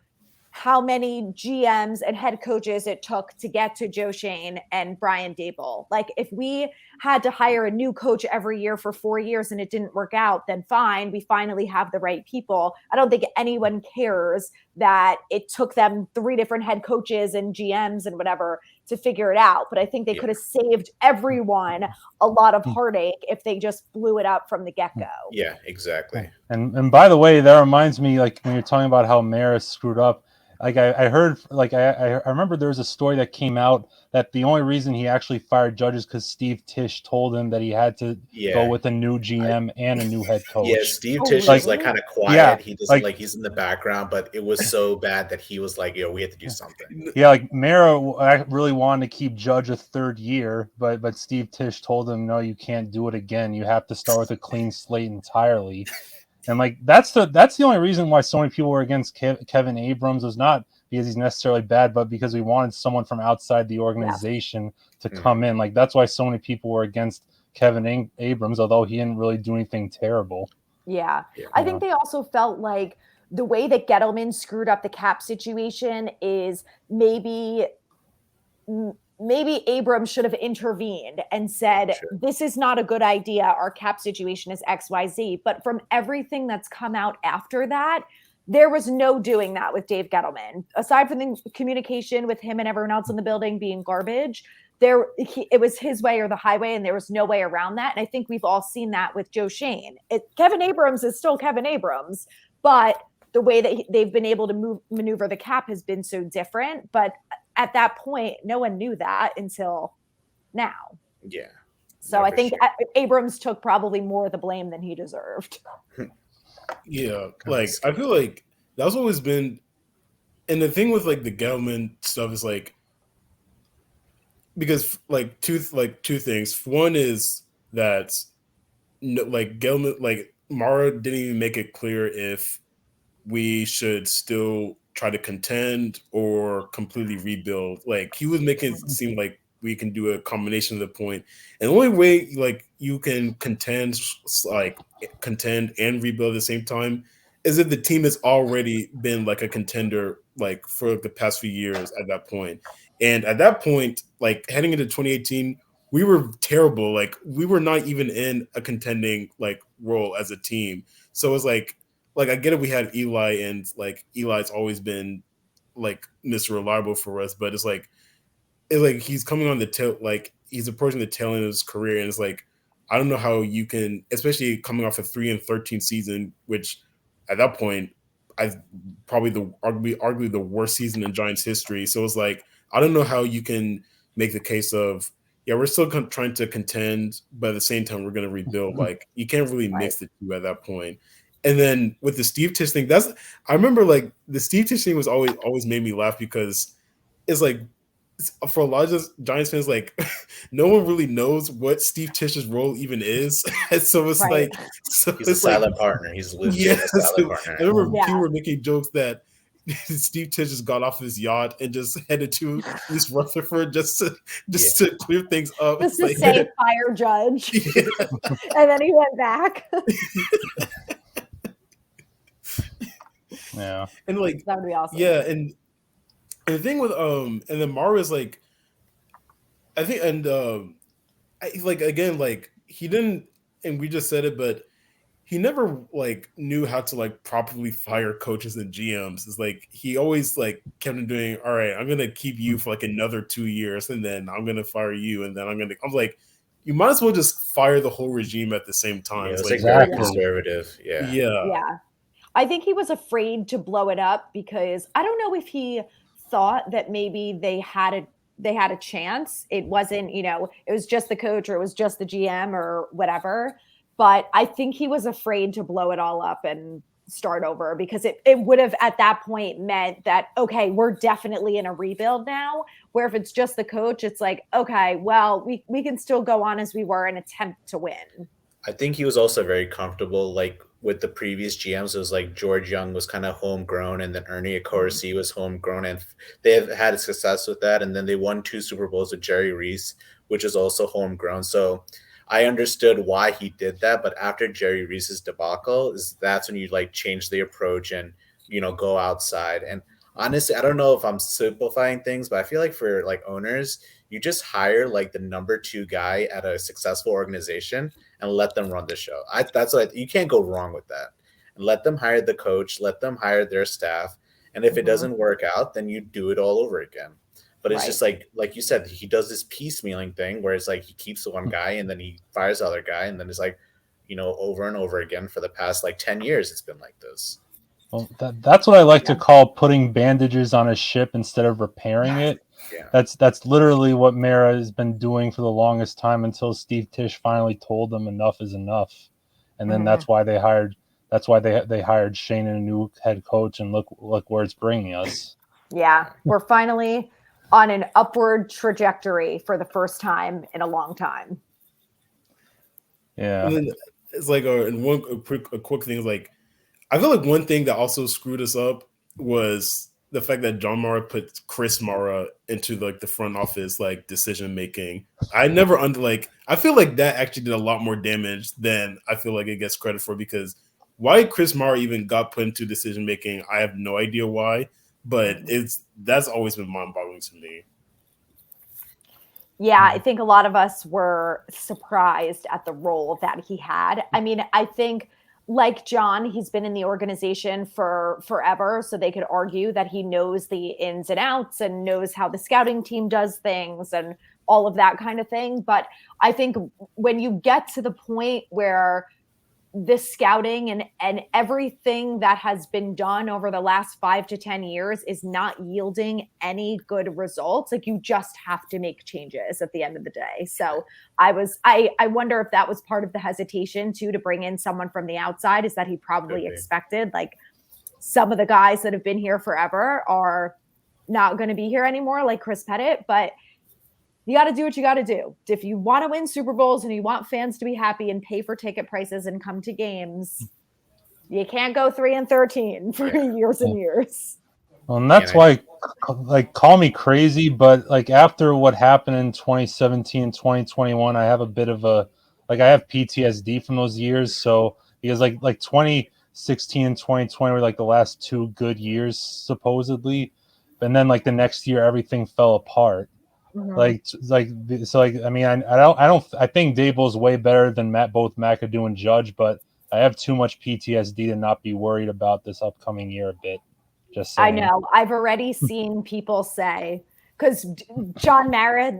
how many GMs and head coaches it took to get to Joe Shane and Brian Daboll. Like, if we had to hire a new coach every year for 4 years and it didn't work out, then fine, we finally have the right people. I don't think anyone cares that it took them 3 different head coaches and GMs and whatever to figure it out. But I think they could have saved everyone a lot of heartache if they just blew it up from the get-go. Yeah, exactly. And by the way, that reminds me, like, when you're talking about how Maris screwed up, like I heard, like I remember there was a story that came out that the only reason he actually fired Judge is because Steve Tisch told him that he had to go with a new GM and a new head coach. Yeah, Steve Tisch is like kind of quiet. Yeah, he doesn't like he's in the background, but it was so bad that he was like, "Yo, we have to do something." Yeah, like Mara really wanted to keep Judge a 3rd year, but Steve Tisch told him, no, you can't do it again. You have to start with a clean slate entirely. And like that's the only reason why so many people were against Kevin Abrams, was not because he's necessarily bad, but because we wanted someone from outside the organization to come in. Like, that's why so many people were against Kevin Abrams, although he didn't really do anything terrible. Yeah. I think they also felt like the way that Gettleman screwed up the cap situation is maybe Abrams should have intervened and said, this is not a good idea. Our cap situation is XYZ. But from everything that's come out after that, there was no doing that with Dave Gettleman. Aside from the communication with him and everyone else in the building being garbage, it was his way or the highway, and there was no way around that. And I think we've all seen that with Joe Shane. Kevin Abrams is still Kevin Abrams, but the way that they've been able to maneuver the cap has been so different. But at that point, no one knew that until now. Yeah. So I think Abrams took probably more of the blame than he deserved. Yeah, like I feel like that's always been, and the thing with like the Gettleman stuff is like, because like two things. One is that like Gettleman, like Mara didn't even make it clear if we should still try to contend or completely rebuild. Like, he was making it seem like we can do a combination of the point. And the only way like you can contend and rebuild at the same time is if the team has already been like a contender like for the past few years at that point. And at that point, like heading into 2018, we were terrible. Like, we were not even in a contending like role as a team. So it's like I get it, we had Eli, and like Eli's always been like Mr. Reliable for us, but it's like he's coming on the tail, like he's approaching the tail end of his career, and it's like, I don't know how you can, especially coming off a 3-13 season, which at that point I probably arguably the worst season in Giants history. So it's like, I don't know how you can make the case of, yeah, we're still trying to contend, but at the same time we're going to rebuild. Like, you can't really mix the two at that point. And then with the Steve Tisch thing, I remember like the Steve Tisch thing was always made me laugh, because it's like, for a lot of Giants fans, like no one really knows what Steve Tisch's role even is. And so it's like, he's a silent partner. He's legit a silent partner. I remember people were making jokes that Steve Tisch just got off his yacht and just headed to East Rutherford just to clear things up. Just to say fire Judge. And then he went back. Yeah. And like, that would be awesome. Yeah, and the thing with and then Mara is like, I think, and like again, like he didn't, and we just said it, but he never like knew how to like properly fire coaches and GMs. It's like he always like kept on doing, all right, I'm gonna keep you for like another 2 years, and then I'm gonna fire you, and then I'm like, you might as well just fire the whole regime at the same time. Yeah, it It's was like, like very Exactly. conservative. Yeah. Yeah. I think he was afraid to blow it up because I don't know if he thought that maybe they had a chance. It wasn't, it was just the coach or it was just the GM or whatever. But I think he was afraid to blow it all up and start over because it would have at that point meant that, okay, we're definitely in a rebuild now. Where if it's just the coach, it's like, okay, well, we can still go on as we were and attempt to win. I think he was also very comfortable, like with the previous GMs. It was like George Young was kind of homegrown, and then Ernie Accorsi was homegrown, and they have had success with that. And then they won 2 Super Bowls with Jerry Reese, which is also homegrown. So I understood why he did that. But after Jerry Reese's debacle, that's when you like change the approach and go outside. And honestly, I don't know if I'm simplifying things, but I feel like for like owners, you just hire like the number 2 guy at a successful organization and let them run the show. That's what you can't go wrong with that. And let them hire the coach, let them hire their staff, and if it doesn't work out, then you do it all over again. But it's Right. just like you said, he does this piecemealing thing where it's like he keeps the one guy and then he fires the other guy, and then it's like over and over again for the past like 10 years. It's been like this. Well, that's what I like to call putting bandages on a ship instead of repairing it. Yeah. That's literally what Mara has been doing for the longest time until Steve Tisch finally told them enough is enough, and then that's why they hired Shane and a new head coach, and look where it's bringing us. Yeah, we're finally on an upward trajectory for the first time in a long time. Yeah, and then it's like a quick thing is like, I feel like one thing that also screwed us up was the fact that John Mara put Chris Mara into like the front office like decision making. I feel like that actually did a lot more damage than I feel like it gets credit for, because why Chris Mara even got put into decision making, I have no idea why, but that's always been mind-boggling to me. Yeah, I think a lot of us were surprised at the role that he had. I mean, I think like John, he's been in the organization for forever, so they could argue that he knows the ins and outs and knows how the scouting team does things and all of that kind of thing. But I think when you get to the point where the scouting and everything that has been done over the last 5 to 10 years is not yielding any good results, like you just have to make changes at the end of the day. So I wonder if that was part of the hesitation too, to bring in someone from the outside, is that he probably expected like some of the guys that have been here forever are not going to be here anymore, like Chris Pettit. But you got to do what you got to do. If you want to win Super Bowls and you want fans to be happy and pay for ticket prices and come to games, you can't go 3-13 for years and years. well, and that's why, like, call me crazy, but like after what happened in 2017, 2021, I have a bit of I have PTSD from those years. So because like 2016 and 2020 were like the last 2 good years supposedly, and then like the next year everything fell apart. I mean, I think Dable's way better than both McAdoo and Judge, but I have too much PTSD to not be worried about this upcoming year a bit. Just saying. I know. I've already seen people say, because John Mara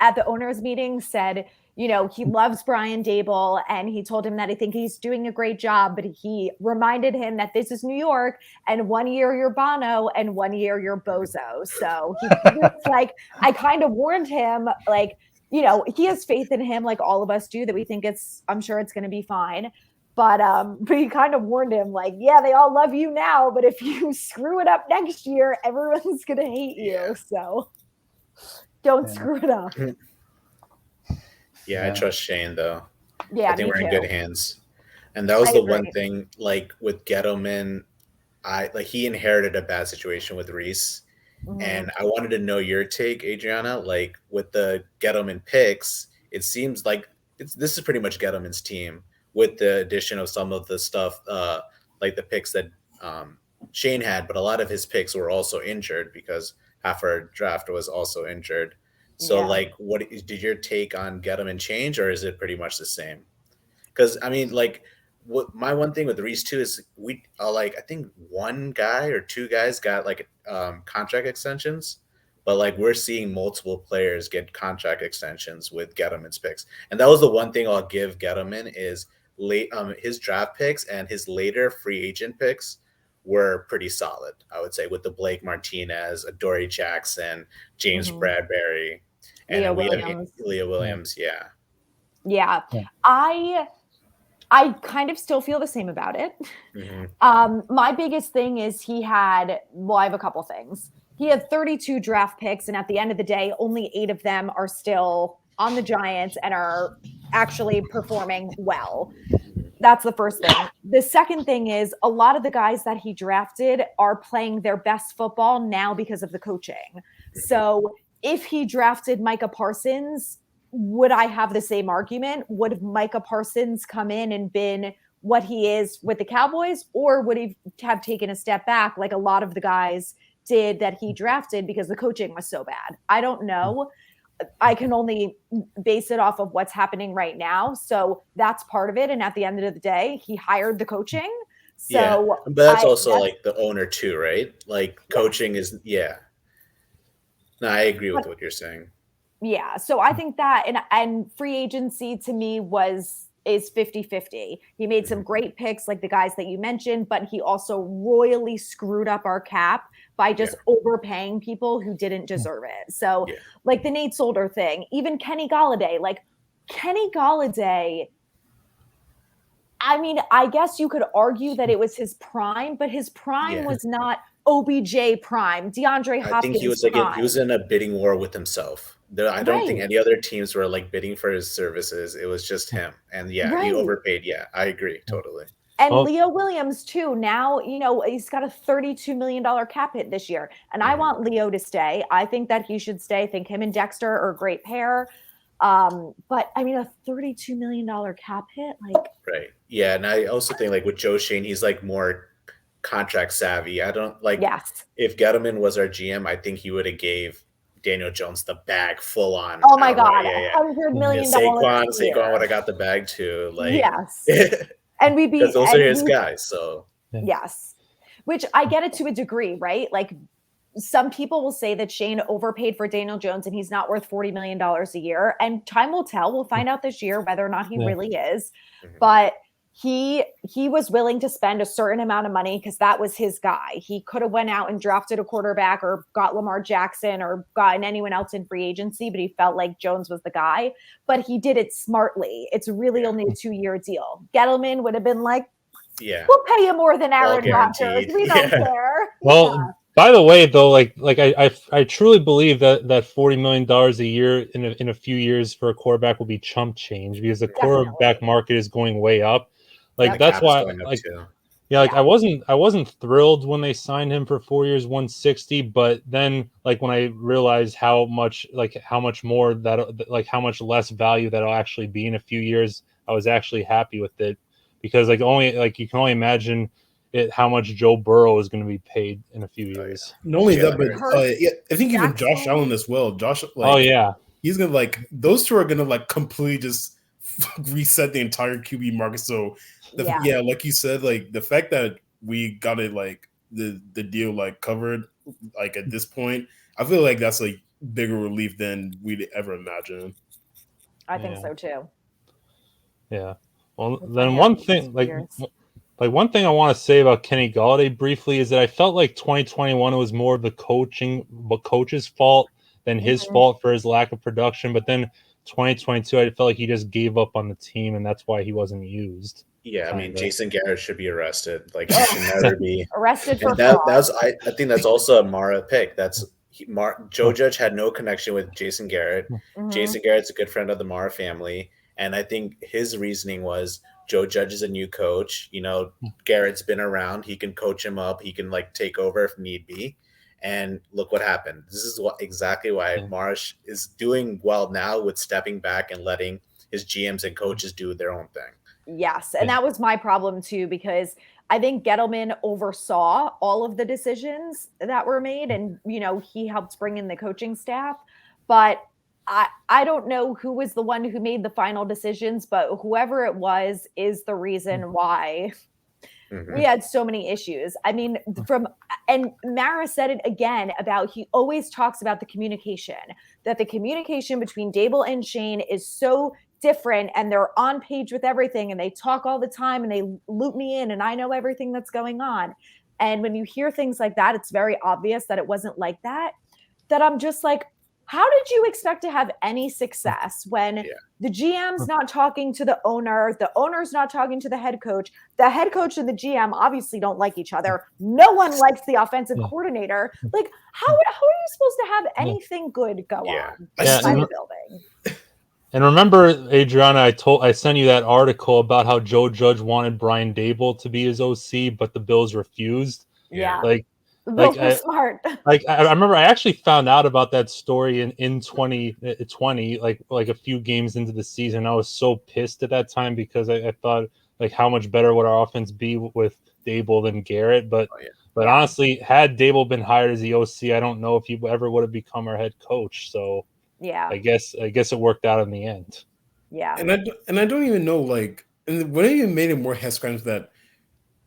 at the owners meeting said, he loves Brian Dable and he told him that I think he's doing a great job, but he reminded him that this is New York and 1 year you're Bono and 1 year you're Bozo. So it's like, I kind of warned him, like, he has faith in him like all of us do, that we think I'm sure it's going to be fine. But he kind of warned him, like, yeah, they all love you now, but if you screw it up next year, everyone's going to hate you. So don't screw it up. Yeah, I trust Shane though. Yeah, I think we're in good hands. And that was one thing, like with Gettleman, he inherited a bad situation with Reese. And I wanted to know your take, Adriana. Like with the Gettleman picks, it seems like this is pretty much Gettleman's team, with the addition of some of the stuff, like the picks that Shane had, but a lot of his picks were also injured because half our draft was also injured. So, like, what did your take on Gettleman change, or is it pretty much the same? Because I mean, like, what my one thing with Reese too is I think 1 guy or 2 guys got like contract extensions, But like we're seeing multiple players get contract extensions with Gettleman's picks, and that was the one thing I'll give Gettleman is his draft picks and his later free agent picks were pretty solid. I would say with the Blake Martinez, Adoree Jackson, James Bradbury, and Leo then we have Williams. Leo Williams. Yeah. Yeah. I kind of still feel the same about it. My biggest thing is I have a couple things. He had 32 draft picks, and at the end of the day, only 8 of them are still on the Giants and are actually performing well. That's the first thing. The second thing is a lot of the guys that he drafted are playing their best football now because of the coaching. So if he drafted Micah Parsons, would I have the same argument? Would Micah Parsons come in and been what he is with the Cowboys, or would he have taken a step back like a lot of the guys did that he drafted because the coaching was so bad? I don't know. I can only base it off of what's happening right now. So that's part of it. And at the end of the day, he hired the coaching. So but that's also like the owner too, right? Like coaching is, No, I agree with what you're saying. Yeah. So I think that, and free agency to me is 50-50. He made some great picks like the guys that you mentioned, but he also royally screwed up our cap by just overpaying people who didn't deserve it. So like the Nate Solder thing, even Kenny Galladay, I mean, I guess you could argue that it was his prime, but his prime was not OBJ prime, DeAndre Hopkins. I think he was in a bidding war with himself. I don't think any other teams were like bidding for his services. It was just him. And he overpaid. Yeah, I agree totally. And Leo Williams too. Now, he's got a $32 million cap hit this year. And I want Leo to stay. I think that he should stay. I think him and Dexter are a great pair. But I mean, a $32 million cap hit, right. Yeah. And I also think like with Joe Shane, he's like more contract savvy. I don't like if Gettleman was our GM, I think he would have gave Daniel Jones the bag full on. Oh my God. $100 million. Saquon would have got the bag too. Like, yes. And we'd be, because those are his guys. So yes, which I get it to a degree, right? Like some people will say that Shane overpaid for Daniel Jones and he's not worth $40 million a year. And time will tell. We'll find out this year whether or not he really is. But he was willing to spend a certain amount of money because that was his guy. He could have went out and drafted a quarterback or got Lamar Jackson or gotten anyone else in free agency, but he felt like Jones was the guy. But he did it smartly. It's really only a 2-year deal. Gettleman would have been like, we'll pay you more than Aaron Rodgers. We don't care. Well, by the way, though, like I truly believe that $40 million a year in a few years for a quarterback will be chump change because the quarterback market is going way up. Like that's why, I wasn't thrilled when they signed him for 4 years, 160. But then, like when I realized how much more how much less value that'll actually be in a few years, I was actually happy with it because you can only imagine how much Joe Burrow is going to be paid in a few years. Not only that, but I think even Josh Allen as well. He's gonna those two are gonna completely just reset the entire QB market. So like you said, the fact that we got it the deal covered at this point, I feel like that's a bigger relief than we'd ever imagine. I think so too. Yeah. Well, then one thing one thing I want to say about Kenny Galladay briefly is that I felt like 2021 was more of the coach's fault than his fault for his lack of production. But then 2022, I felt like he just gave up on the team, and that's why he wasn't used. Yeah, I mean, Jason Garrett should be arrested. He should never be arrested for fraud. I think that's also a Mara pick. Joe Judge had no connection with Jason Garrett. Jason Garrett's a good friend of the Mara family, and I think his reasoning was Joe Judge is a new coach. Garrett's been around. He can coach him up. He can take over if need be. And look what happened. This is exactly why Marsh is doing well now with stepping back and letting his GMs and coaches do their own thing. Yes. And that was my problem too, because I think Gettleman oversaw all of the decisions that were made and, he helped bring in the coaching staff. But I don't know who was the one who made the final decisions, but whoever it was is the reason why We had so many issues. I mean, and Mara said it again about, he always talks about the communication, that the communication between Dable and Shane is so different, and they're on page with everything, and they talk all the time, and they loop me in, and I know everything that's going on. And when you hear things like that, it's very obvious that it wasn't like that. That I'm just like, how did you expect to have any success when the GM's not talking to the owner's not talking to the head coach and the GM obviously don't like each other. No one likes the offensive coordinator. Like, how are you supposed to have anything good go on inside the building? And remember, Adriana, I sent you that article about how Joe Judge wanted Brian Dable to be his OC, but the Bills refused. Yeah. Like, the Bills were smart. Like, I remember I actually found out about that story in 2020, like a few games into the season. I was so pissed at that time because I thought, like, how much better would our offense be with Dable than Garrett? But honestly, had Dable been hired as the OC, I don't know if he ever would have become our head coach. So I guess it worked out in the end. Yeah. And I don't even know, like, and what even made it more head scratch that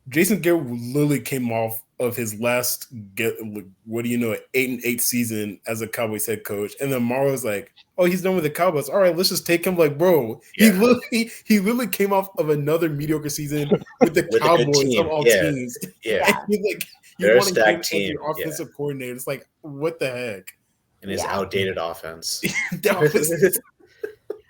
Jason Garrett literally came off of his last 8-8 season as a Cowboys head coach, and then Mara was like, "Oh, he's done with the Cowboys. All right, let's just take him." Like, bro, he literally came off of another mediocre season with the Cowboys of all teams. And you want to give him your offensive coordinator? It's like, what the heck? And his outdated offense.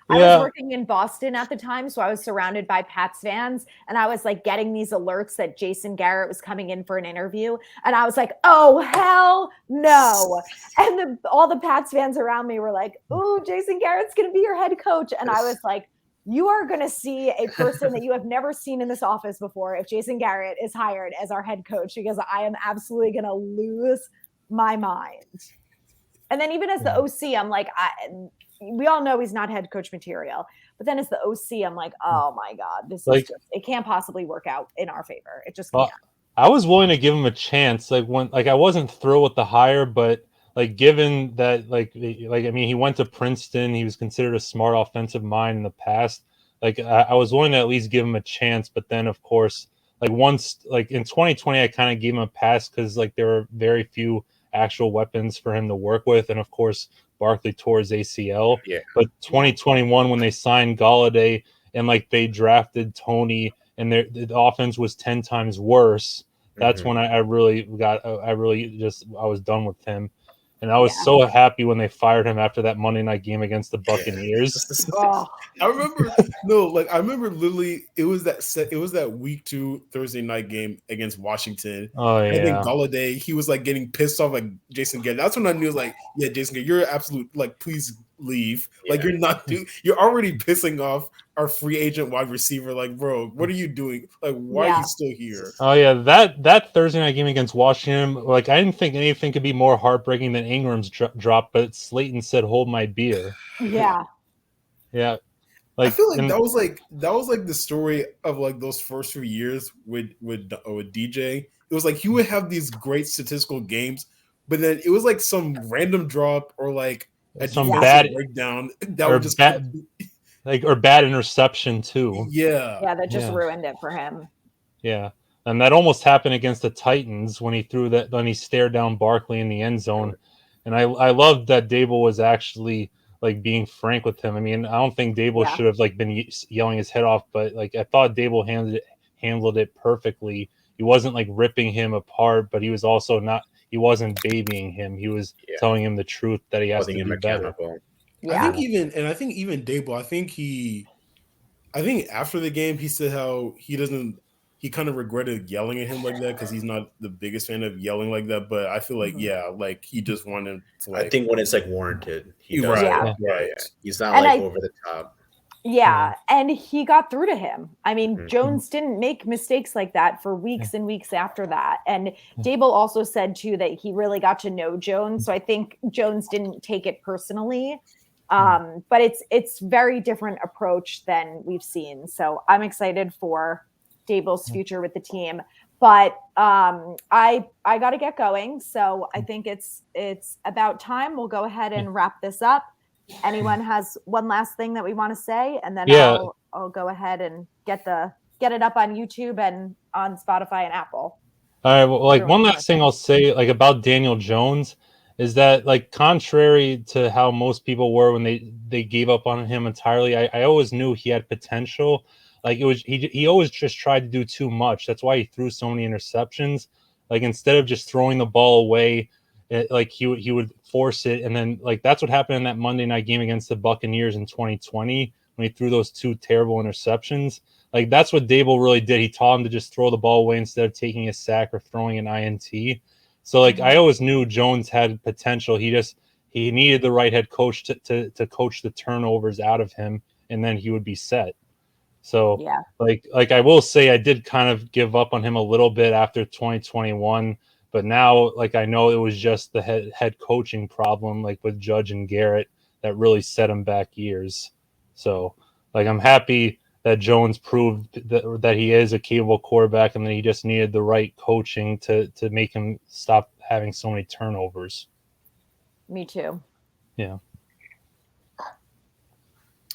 I was working in Boston at the time, so I was surrounded by Pats fans, and I was like getting these alerts that Jason Garrett was coming in for an interview, and I was like, "Oh hell no!" And all the Pats fans around me were like, "Ooh, Jason Garrett's going to be your head coach," and I was like, "You are going to see a person that you have never seen in this office before if Jason Garrett is hired as our head coach, because I am absolutely going to lose my mind." And then even as the OC, I'm like, we all know he's not head coach material. But then as the OC, I'm like, oh my God, this is it can't possibly work out in our favor. It just can't. I was willing to give him a chance. I wasn't thrilled with the hire, but given that I mean, he went to Princeton, he was considered a smart offensive mind in the past. I was willing to at least give him a chance, but then of course, once in 2020, I kind of gave him a pass because there were very few actual weapons for him to work with, and of course Barkley tore his ACL. But 2021, when they signed Galladay and they drafted Tony, and the offense was 10 times worse, that's when I was done with him. And I was so happy when they fired him after that Monday night game against the Buccaneers. I remember literally it was that week 2 Thursday night game against Washington. I think Galladay, he was getting pissed off Jason Garrett. That's when I knew Jason Garrett, you're absolute please leave. You're already pissing off our free agent wide receiver. Bro, what are you doing? Why are you still here? Oh yeah, that Thursday night game against Washington, I didn't think anything could be more heartbreaking than Ingram's drop, but Slayton said, "Hold my beer." Yeah. I feel that was the story of those first few years with DJ. It was he would have these great statistical games, but then it was some random drop or a some bad breakdown that would just or bad interception too. That just ruined it for him. Yeah, and that almost happened against the Titans when he stared down Barkley in the end zone. And I loved that Dable was actually being frank with him. I mean, I don't think Dable should have been yelling his head off, but I thought Dable handled it perfectly. He wasn't ripping him apart, but he was also he wasn't babying him. He was telling him the truth that he has to do better. I think even Dable, I think after the game he said how he kind of regretted yelling at him like that because he's not the biggest fan of yelling like that. But I feel he just wanted to. I think when it's warranted, he does. Right. He's not over the top. Yeah, and he got through to him. I mean, Jones didn't make mistakes like that for weeks and weeks after that. And Dable also said too that he really got to know Jones, so I think Jones didn't take it personally. But it's very different approach than we've seen. So I'm excited for Dable's future with the team. But I got to get going. So I think it's about time. We'll go ahead and wrap this up. Anyone has one last thing that we want to say, and then I'll go ahead and get it up on YouTube and on Spotify and Apple. All right. Well, like Everyone one can last thing I'll say, like about Daniel Jones, is that like contrary to how most people were when they gave up on him entirely, I always knew he had potential. Like it was he always just tried to do too much. That's why he threw so many interceptions. Like instead of just throwing the ball away, like he would force it, and then like that's what happened in that Monday night game against the Buccaneers in 2020 when he threw those two terrible interceptions. Like that's what Dable really did. He taught him to just throw the ball away instead of taking a sack or throwing an INT. So like I always knew Jones had potential. He needed the right head coach to coach the turnovers out of him, and then he would be set. So Yeah. like I will say I did kind of give up on him a little bit after 2021, but now like I know it was just the head coaching problem like with Judge and Garrett that really set him back years. So like I'm happy that Jones proved that he is a capable quarterback, and that he just needed the right coaching to make him stop having so many turnovers. Me too. Yeah.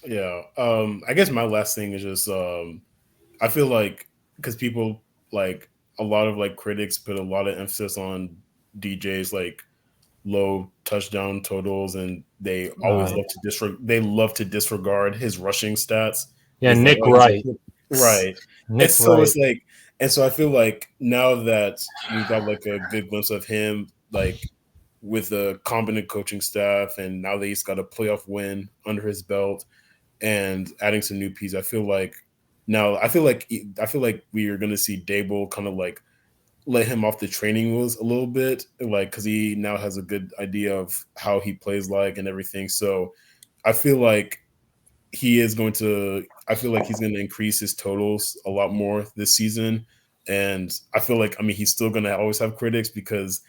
Yeah. I guess my last thing is just I feel like because people like a lot of like critics put a lot of emphasis on DJ's like low touchdown totals, and they always love to disregard his rushing stats. Yeah, It's Nick like, Wright. Right. Nick So Wright. it's like, and so I feel like now that we got like a good glimpse of him, like with a competent coaching staff, and now that he's got a playoff win under his belt and adding some new pieces, I feel like we are going to see Dable kind of like let him off the training wheels a little bit, like because he now has a good idea of how he plays like and everything. So I feel like he's going to increase his totals a lot more this season. And I feel like, I mean, he's still going to always have critics because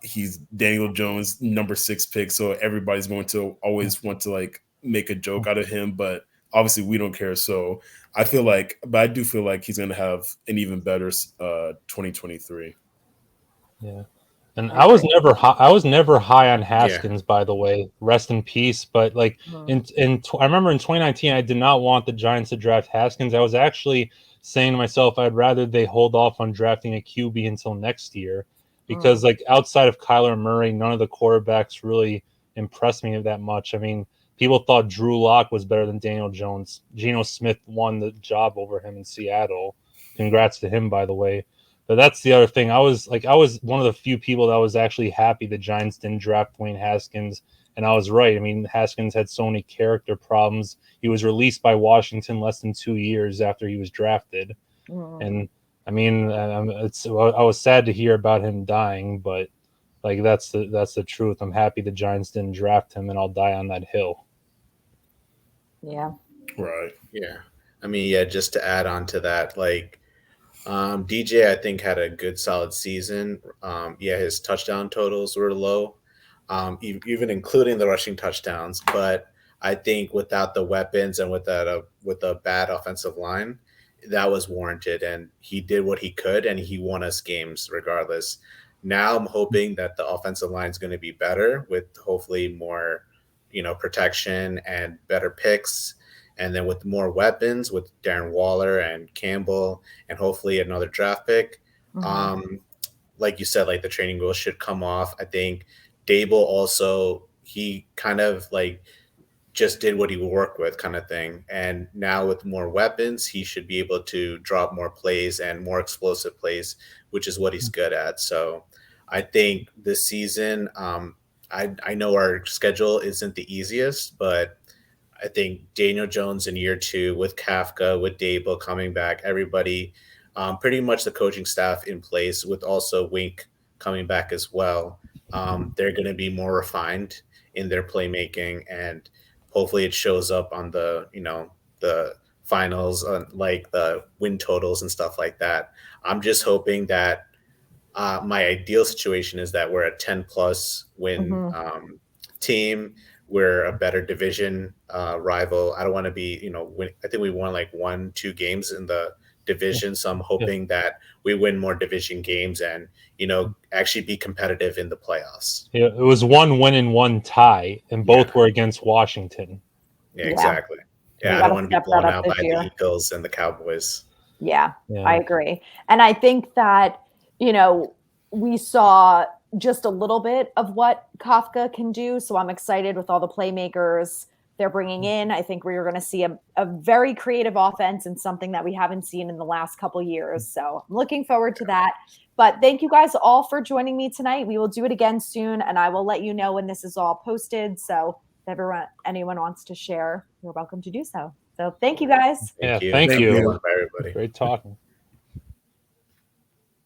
he's Daniel Jones, number 6 pick. So everybody's going to always want to like make a joke out of him, but obviously we don't care. So I do feel like he's going to have an even better 2023. Yeah. And I was never high on Haskins, by the way. Rest in peace. But like I remember in 2019, I did not want the Giants to draft Haskins. I was actually saying to myself, I'd rather they hold off on drafting a QB until next year, because like outside of Kyler Murray, none of the quarterbacks really impressed me that much. I mean, people thought Drew Lock was better than Daniel Jones. Geno Smith won the job over him in Seattle. Congrats to him, by the way. But that's the other thing. I was one of the few people that was actually happy the Giants didn't draft Dwayne Haskins, and I was right. I mean, Haskins had so many character problems. He was released by Washington less than 2 years after he was drafted, and I mean, I was sad to hear about him dying, but like that's the truth. I'm happy the Giants didn't draft him, and I'll die on that hill. Yeah. Right. Yeah. I mean, yeah, just to add on to that, like DJ, I think, had a good solid season. Yeah, his touchdown totals were low, even including the rushing touchdowns. But I think without the weapons and with a bad offensive line, that was warranted, and he did what he could, and he won us games regardless. Now I'm hoping that the offensive line is going to be better with hopefully more, protection and better picks. And then with more weapons, with Darren Waller and Campbell, and hopefully another draft pick, like you said, like the training wheels should come off. I think Dable also, he kind of like just did what he would work with kind of thing. And now with more weapons, he should be able to drop more plays and more explosive plays, which is what he's good at. So I think this season, I know our schedule isn't the easiest, but I think Daniel Jones in year 2 with Kafka, with Dable coming back, everybody, pretty much the coaching staff in place, with also Wink coming back as well. They're going to be more refined in their playmaking, and hopefully it shows up on the finals, like the win totals and stuff like that. I'm just hoping that my ideal situation is that we're a 10+ win team. We're a better division rival. I don't want to be, I think we won like 1-2 games in the division. So I'm hoping that we win more division games and, actually be competitive in the playoffs. Yeah, it was 1 win and 1 tie, and both were against Washington. Yeah, exactly. Yeah, I don't want to be blown out by the Eagles and the Cowboys. Yeah, Yeah. I agree. And I think that, we saw just a little bit of what Kafka can do. So I'm excited with all the playmakers they're bringing in. I think we're going to see a very creative offense and something that we haven't seen in the last couple years. So I'm looking forward to that. But thank you guys all for joining me tonight. We will do it again soon, and I will let you know when this is all posted. So if anyone wants to share, you're welcome to do so. So thank you guys. Yeah, Thank you. thank Thank you. you. Everybody. Great talking.